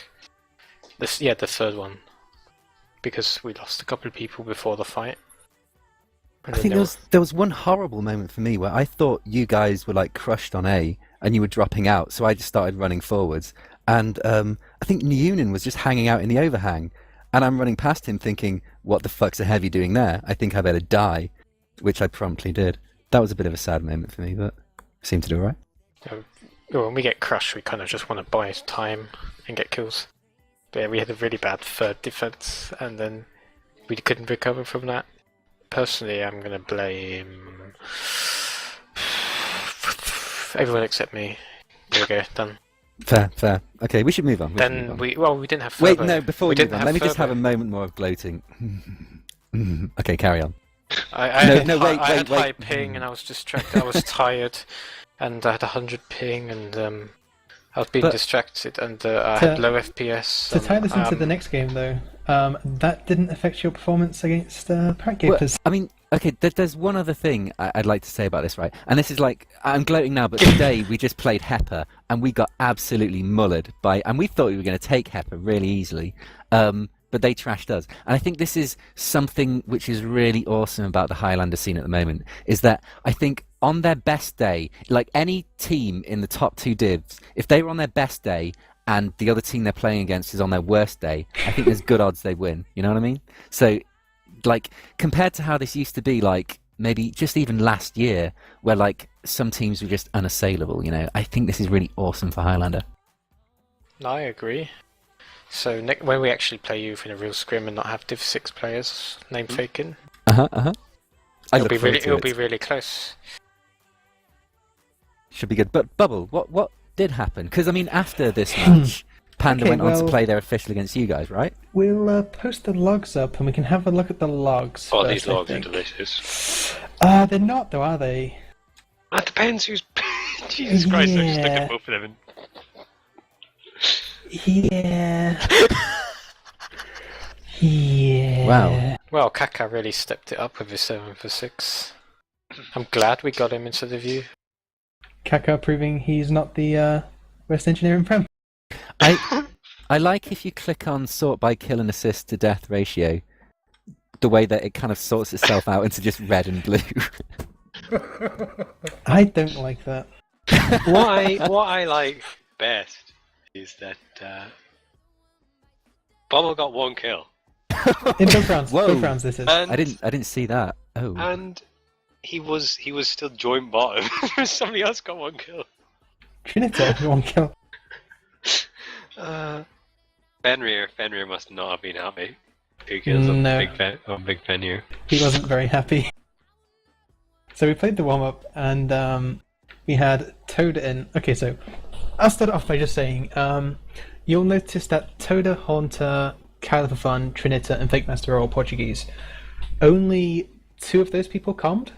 the third one, because we lost a couple of people before the fight. I think there was one horrible moment for me where I thought you guys were like crushed on A and you were dropping out, so I just started running forwards. And I think Neunin was just hanging out in the overhang, and I'm running past him thinking, what the fuck's a heavy doing there? I think I better die, which I promptly did. That was a bit of a sad moment for me, but seemed to do alright. When we get crushed, we kind of just want to buy time and get kills. But yeah, we had a really bad third defense, and then we couldn't recover from that. Personally, I'm going to blame everyone except me. There we go, done. Fair. Okay, we should move on. We didn't have Furbo. Wait, no, before we move on, let me just have a moment more of gloating. Okay, carry on. I had high ping, and I was distracted. I was tired, and I had 100 ping, and I was being distracted, and I had low FPS. To tie this into the next game, though, that didn't affect your performance against Parrot Gapers. I mean, okay, there's one other thing I'd like to say about this, right? And this is like, I'm gloating now, but today we just played Hepper, and we got absolutely mullered and we thought we were going to take Hepper really easily, but they trashed us. And I think this is something which is really awesome about the Highlander scene at the moment, is that I think on their best day, like any team in the top two divs, if they were on their best day and the other team they're playing against is on their worst day, I think there's good odds they win. You know what I mean? So, like, compared to how this used to be, like, maybe just even last year, where like some teams were just unassailable. I think this is really awesome for Highlander. I agree. So when we actually play youth in a real scrim and not have Div 6 players name faking, it'll be really close. Should be good. But Bubble, what did happen? Because I mean, after this match, Panda went on to play their official against you guys, right? We'll post the logs up and we can have a look at the logs. Oh, these logs are delicious. They're not though, are they? That depends who's. Jesus Christ! I'm just sticking both of them in. Yeah. Yeah. Wow. Well, Kaka really stepped it up with his 7 for 6. I'm glad we got him into the view. Kaka proving he's not the worst engineer in Prem. I like if you click on sort by kill and assist to death ratio, the way that it kind of sorts itself out into just red and blue. I don't like that. What I like best is that Bubble got 1 kill. In both rounds. Whoa. Both rounds this is. And, I didn't see that. Oh. And he was still joint bottom. Somebody else got 1 kill. Trinita, 1 kill. Fenrir must not have been happy. 2 kills on Big Fenrir. He wasn't very happy. So we played the warm-up and we had Toda in. Okay, so I'll start off by just saying, you'll notice that Toda, Haunter, Kyler for Fun, Trinita, and Fake Master are all Portuguese. Only 2 of those people commed.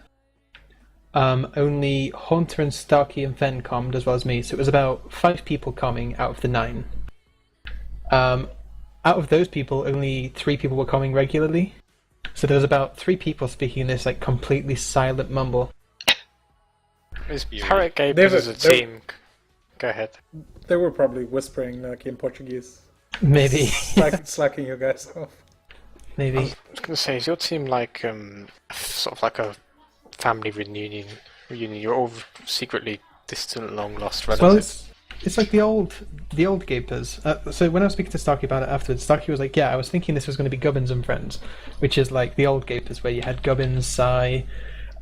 Only Haunter and Starkey and Fen commed, as well as me, so it was about 5 people comming out of the 9. Out of those people, only 3 people were comming regularly. So there was about 3 people speaking in this like completely silent mumble. Parrot Gamers as a team. Go ahead. They were probably whispering like in Portuguese. Maybe. Slacking you guys off. Maybe. I was going to say, is your team like sort of like a family reunion? You're all secretly distant, long-lost relatives. Well, it's like the old Gapers. So when I was speaking to Starkey about it afterwards, Starkey was like, yeah, I was thinking this was going to be Gubbins and Friends, which is like the old Gapers where you had Gubbins, Sai,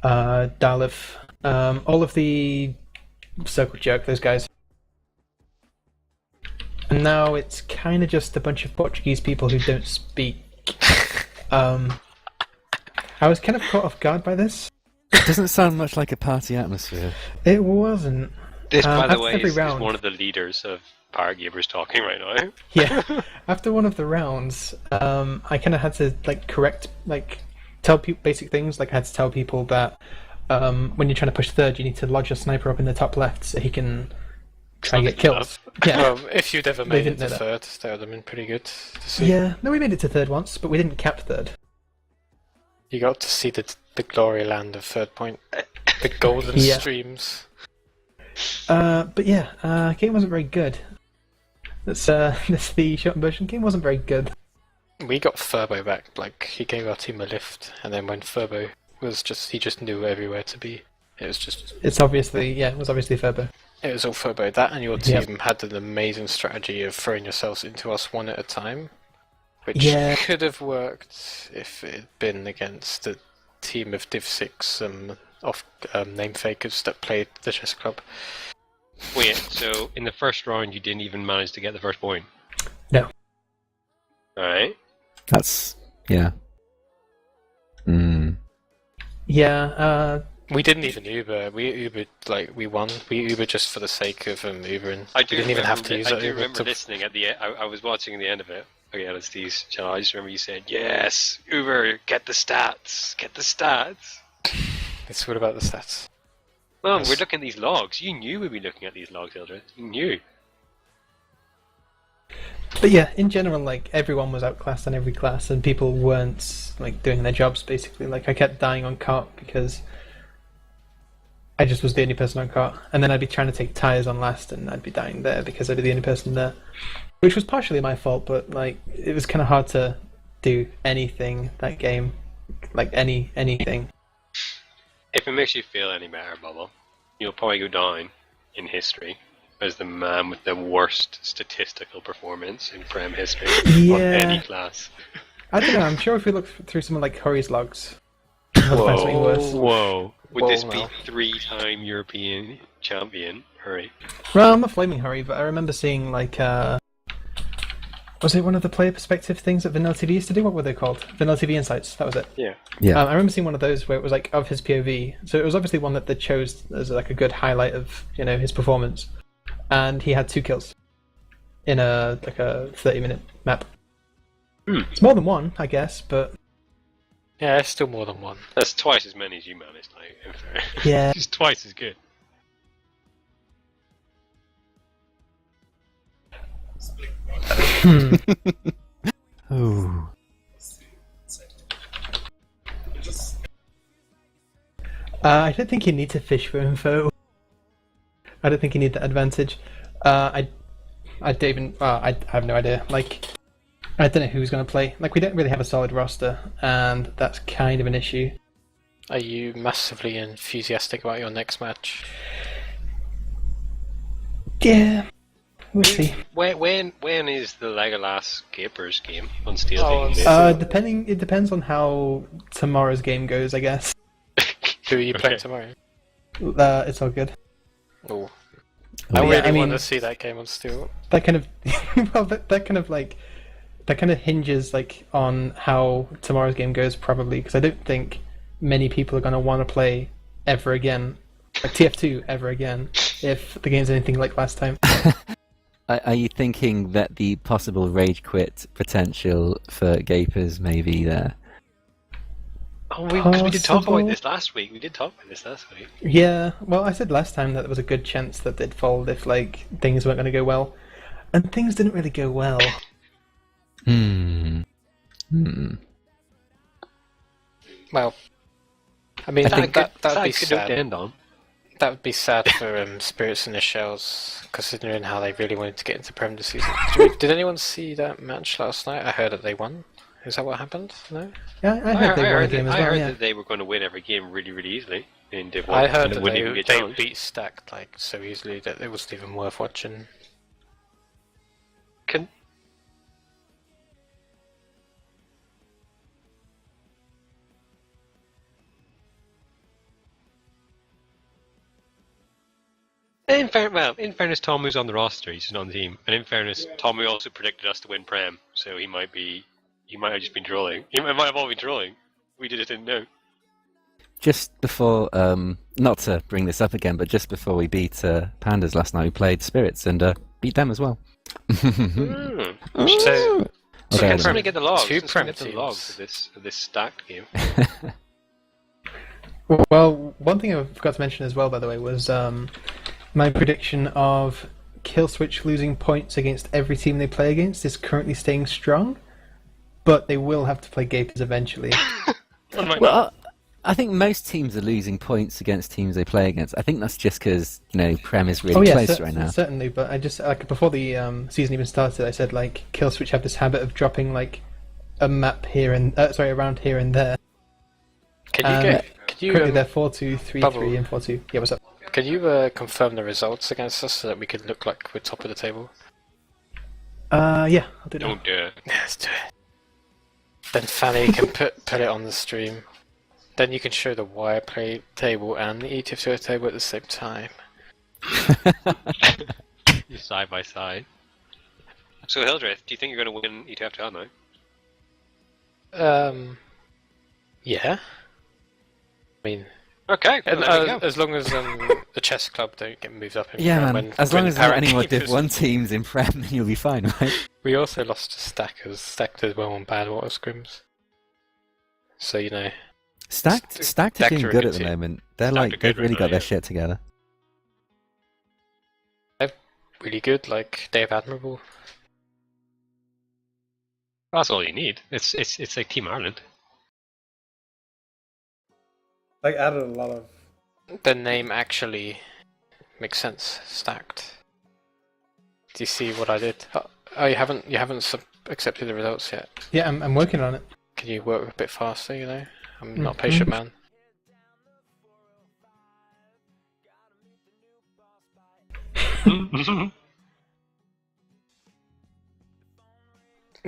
Dalif, all of the Circle Jerk, those guys. And now it's kind of just a bunch of Portuguese people who don't speak. I was kind of caught off guard by this. It doesn't sound much like a party atmosphere. It wasn't. This, by the way, is one of the leaders of Power Gamers talking right now. Yeah. After one of the rounds, I kind of had to tell people basic things. Like I had to tell people that when you're trying to push third, you need to lodge your sniper up in the top left so he can try and get kills. Yeah. Well, if you'd ever made it to third, that would have been pretty good to see. Yeah. No, we made it to third once, but we didn't cap third. You got to see the glory land of Third Point, the golden streams. But yeah, game wasn't very good. That's the short version. Game wasn't very good. We got Furbo back. Like he gave our team a lift, and then when Furbo was he just knew everywhere to be. It was obviously Furbo. It was all Furbo. That and your team had an amazing strategy of throwing yourselves into us one at a time, which could have worked if it had been against a team of Div 6 name fakers that played the chess club. Wait, so in the first round you didn't even manage to get the first point? No. Alright. That's... yeah. Yeah, we didn't even Uber. We Ubered, we won. We Ubered just for the sake of Ubering. We didn't even have to use it. I do remember listening at the end. I was watching the end of it. Okay, on Steve's channel. I just remember you saying, yes, Uber, get the stats. Get the stats. It's what about the stats? Well, we're looking at these logs. You knew we'd be looking at these logs, Hildred. You knew. But yeah, in general, everyone was outclassed in every class, and people weren't doing their jobs. Basically, I kept dying on cart because I just was the only person on cart, and then I'd be trying to take tires on last, and I'd be dying there because I'd be the only person there, which was partially my fault. But it was kind of hard to do anything that game, anything. If it makes you feel any better, Bubble, you'll probably go down in history as the man with the worst statistical performance in Prem history of any class. I don't know, I'm sure if we look through someone like Hurry's logs, I'll find something worse. Whoa. Would this be 3-time European champion? Hurry. Well, I'm not flaming hurry, but I remember seeing like was it one of the player perspective things that Vanilla TV used to do? What were they called? Vanilla TV Insights. That was it. Yeah. I remember seeing one of those where it was like of his POV. So it was obviously one that they chose as like a good highlight of his performance, and he had 2 kills in a 30-minute map. It's more than one, I guess, but yeah, it's still more than one. That's twice as many as you managed. Like, yeah, it's twice as good. Oh. I don't think you need to fish for info. I don't think you need that advantage. I don't even. I have no idea. Like, I don't know who's going to play. Like, we don't really have a solid roster, and that's kind of an issue. Are you massively enthusiastic about your next match? Yeah, we'll see. When is the Legolas Capers game on Steel? It depends on how tomorrow's game goes, I guess. Who are you playing tomorrow? It's all good. Oh. I really want to see that game on Steel. That kind of, well, that kind of hinges like on how tomorrow's game goes, probably, because I don't think many people are going to want to play ever again, like TF2 ever again, if the game's anything like last time. Are you thinking that the possible rage quit potential for Gapers may be there? Oh, because we did talk about this last week. Yeah, well, I said last time that there was a good chance that they'd fold if like things weren't going to go well, and things didn't really go well. Well, I mean, that would be sad. sad. To end on. That would be sad for Spirits in the Shells, considering how they really wanted to get into Prem this season. Did anyone see that match last night? I heard that they won. Is that what happened? No? Yeah, I heard they won a game as well. I heard that they were going to win every game really, really easily. And I heard that they beat Stacked like so easily that it wasn't even worth watching. In fairness, Tom was on the roster. He's not on the team. And in fairness, Tommy also predicted us to win Prem, so he might have just been trolling. He might have all been trolling. We just didn't know. Just before, not to bring this up again, but just before we beat Pandas last night, we played Spirits and beat them as well. So can somebody get the logs? Two Prem get the logs of this stacked game. Well, one thing I forgot to mention as well, by the way, was my prediction of Killswitch losing points against every team they play against is currently staying strong, but they will have to play Gapers eventually. Well, I think most teams are losing points against teams they play against. I think that's just because Prem is really close right now. Certainly, but I just before the season even started, I said like Killswitch have this habit of dropping like a map here and around here and there. Can you currently they're 4-2, 3-3, and 4-2. Yeah, what's up? Can you confirm the results against us so that we could look like we're top of the table? Yeah, I'll do that. Don't do it. Let's do it. Then Fanny can put it on the stream. Then you can show the wire play table and the ETF2L table at the same time. Side by side. So Hilldrift, do you think you're going to win ETF2L now? Yeah. I mean, okay. As long as the chess club don't get moved up in Prem. Man. As long as there are any more Div 1 teams in Prem, then you'll be fine, right? We also lost to Stackers. Stacked as well on Badwater scrims. So, Stacked are doing good at the moment. They've really got their shit together. They're really good, they have Admirable. That's all you need. It's like Team Ireland. Added a lot of... The name actually makes sense. Stacked. Do you see what I did? Oh, you haven't accepted the results yet. Yeah, I'm working on it. Can you work a bit faster? I'm not a patient man.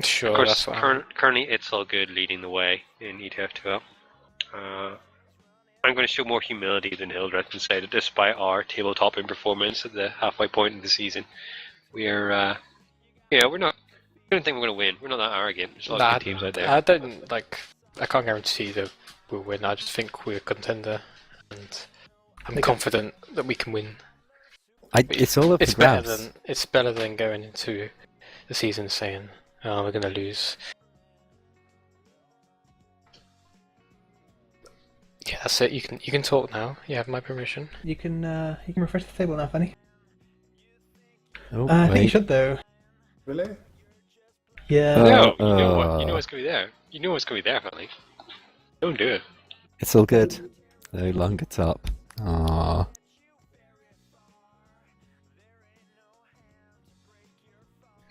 Sure, of course, that's what currently it's all good leading the way in ETF2L. I'm going to show more humility than Hildreth and say that despite our table-topping performance at the halfway point of the season, we're we're not. I don't think we're going to win. We're not that arrogant. There's a lot of good teams out there. I can't guarantee that we'll win. I just think we're a contender, and I'm confident that we can win. It's all up for grabs. It's better than going into the season saying, "Oh, we're going to lose." Yeah, that's it. You can talk now. You have my permission. You can refresh the table now, Fanny. Oh, I think you should though. Really? Yeah. No, you know what? You know what's going to be there. You know what's going to be there, Fanny. Don't do it. It's all good. No longer top. Aww.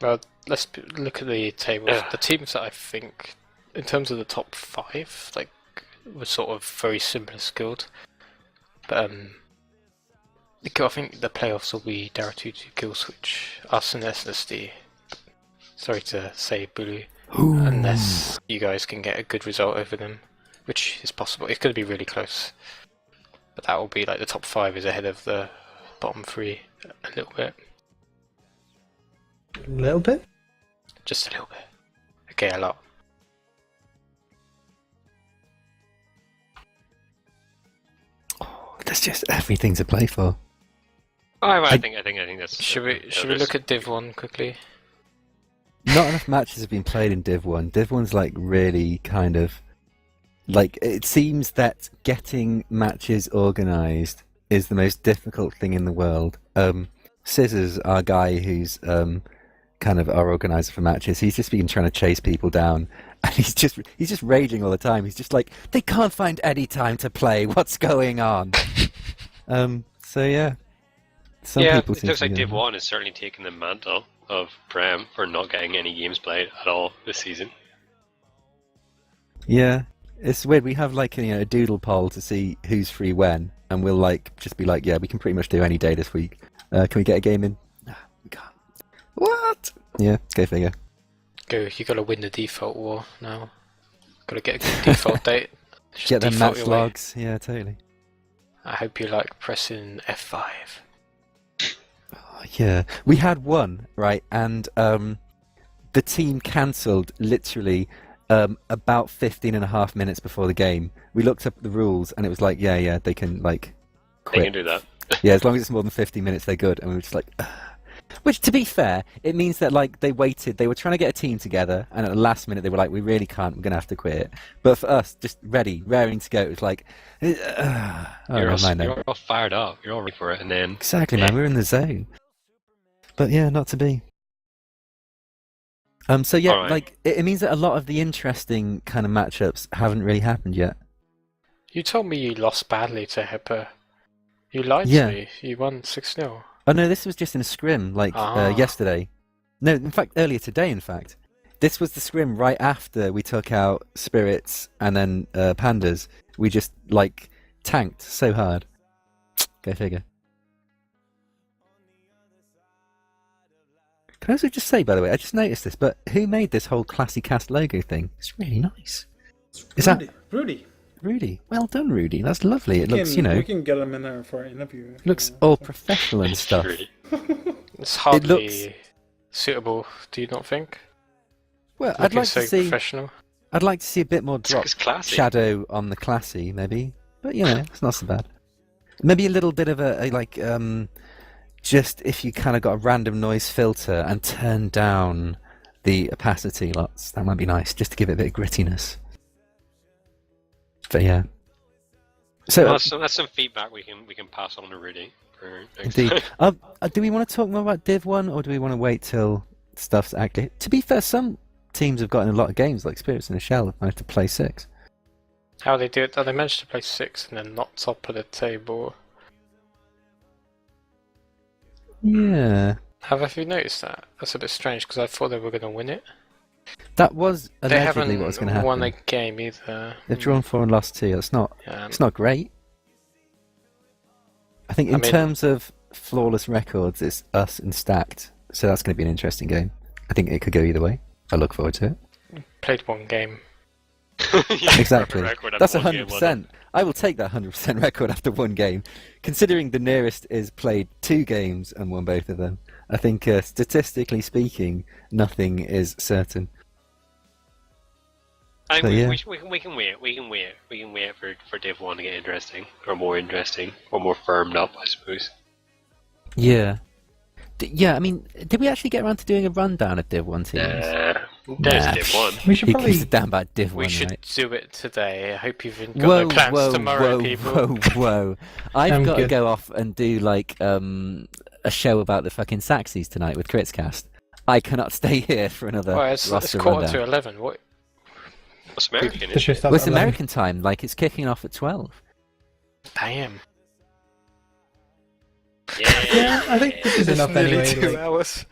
Well, let's look at the tables. The teams that I think, in terms of the top 5, like, were sort of very similar skilled. But I think the playoffs will be Dara2 Killswitch, us and SSD. Sorry to say Bulow, unless you guys can get a good result over them, which is possible. It's going to be really close. But that will be like the top 5 is ahead of the bottom 3 a little bit. A little bit? Just a little bit. Okay, a lot. There's just everything to play for. I think that's. Should we look at Div 1 quickly? Not enough matches have been played in Div 1. Div 1's like really kind of like, it seems that getting matches organised is the most difficult thing in the world. Scissors, our guy who's kind of our organiser for matches, he's just been trying to chase people down. And he's just raging all the time. He's just like, they can't find any time to play. What's going on? So yeah. It looks like Div 1 is certainly taking the mantle of Prem for not getting any games played at all this season. Yeah, it's weird. We have like a doodle poll to see who's free when, and we'll like just be like, yeah, we can pretty much do any day this week. Can we get a game in? No, we can't. What? Yeah, go figure. You gotta win the default war now. Gotta get a good default date. Just get them match logs. Yeah, totally. I hope you like pressing F5. Oh, yeah, we had one, right, and the team cancelled literally about 15 and a half minutes before the game. We looked up the rules, and it was like, yeah, they can like quit. They can do that. Yeah, as long as it's more than 50 minutes, they're good. And we were just like, ugh. Which, to be fair, it means that like they waited. They were trying to get a team together, and at the last minute they were like, "We really can't. We're going to have to quit." But for us, just raring to go, it was like, you're all fired up. You're all ready for it, and then exactly, man, we're in the zone. But yeah, not to be. So yeah, right. Like it means that a lot of the interesting kind of matchups haven't really happened yet. You told me you lost badly to Hipper. You lied to me. You won 6-0. Oh no, this was just in a scrim, like yesterday. No, in fact, earlier today, in fact. This was the scrim right after we took out Spirits and then Pandas. We just, like, tanked so hard. Go figure. Can I also just say, by the way, I just noticed this, but who made this whole Classy Cast logo thing? It's really nice. Rudy. Well done, Rudy. That's lovely. It looks, we can get him in there for an interview. Looks all professional and stuff. It's hardly suitable, do you not think? Well, I'd like to see. Professional. I'd like to see a bit more drop shadow on the classy, maybe. But it's not so bad. Maybe a little bit of a like, just if you kind of got a random noise filter and turn down the opacity lots, that might be nice, just to give it a bit of grittiness. But yeah. So that's some feedback we can pass on to Rudy. Indeed. Do we want to talk more about Div 1, or do we want to wait till stuff's active? To be fair, some teams have gotten a lot of games, like Spirits in a Shell, have managed to play 6. How they do it? They managed to play 6 and then not top of the table. Yeah. Have you noticed that? That's a bit strange, because I thought they were going to win it. That was allegedly what was going to happen. They haven't won a game either. They've drawn 4 and lost 2. It's not great. I think in terms of flawless records, it's us and stacked. So that's going to be an interesting game. I think it could go either way. I look forward to it. Played one game. Exactly. That's 100%. I will take that 100% record after one game. Considering the nearest is played 2 games and won both of them, I think statistically speaking, nothing is certain. I mean, we can wait. We can wait for Div 1 to get interesting, or more firmed up, I suppose. Yeah. Yeah, I mean, did we actually get around to doing a rundown of Div 1 teams? There's Div 1. We should probably... Who down about Div 1, We should right? do it today. I hope you've got no plans tomorrow, people. Whoa. I've got to go off and do, like, a show about the fucking Saxies tonight with Critscast. I cannot stay here for another it's roster quarter rundown. to 11. What? It's American, The show isn't it? starts Well, it's at 11. American time. Like, it's kicking off at 12. Damn. Yeah, I think this is enough Nearly anyway. 2 like- hours.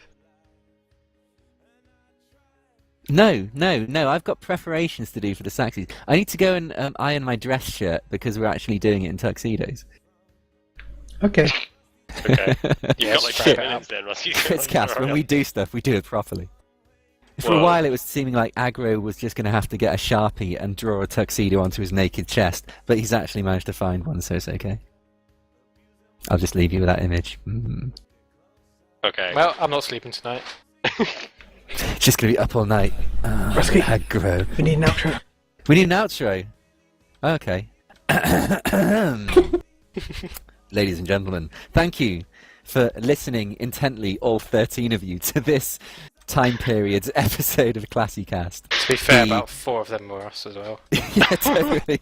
No. I've got preparations to do for the Saxies. I need to go and iron my dress shirt because we're actually doing it in tuxedos. Okay. Okay. You've got like Shit. 5 minutes then, Rusty. Critscast, when we do stuff, we do it properly. For a Well- while, it was seeming like Aggro was just going to have to get a Sharpie and draw a tuxedo onto his naked chest, but he's actually managed to find one, so it's okay. I'll just leave you with that image. Okay. Well, I'm not sleeping tonight. Just going to be up all night. Rusky. Aggro. We need an outro. We need an outro. Okay. Ladies and gentlemen, thank you for listening intently, all 13 of you, to this time period's episode of ClassyCast. To be fair, about 4 of them were us as well. Yeah, totally.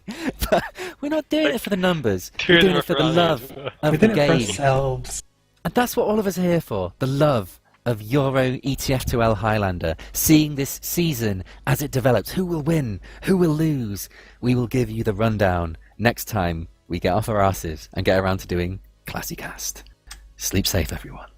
But we're not doing it for the numbers. We're doing it for the love of We the did it for game. ourselves. And that's what all of us are here for. The love of Euro ETF2L Highlander. Seeing this season as it develops. Who will win? Who will lose? We will give you the rundown next time we get off our asses and get around to doing ClassyCast. Sleep safe, everyone.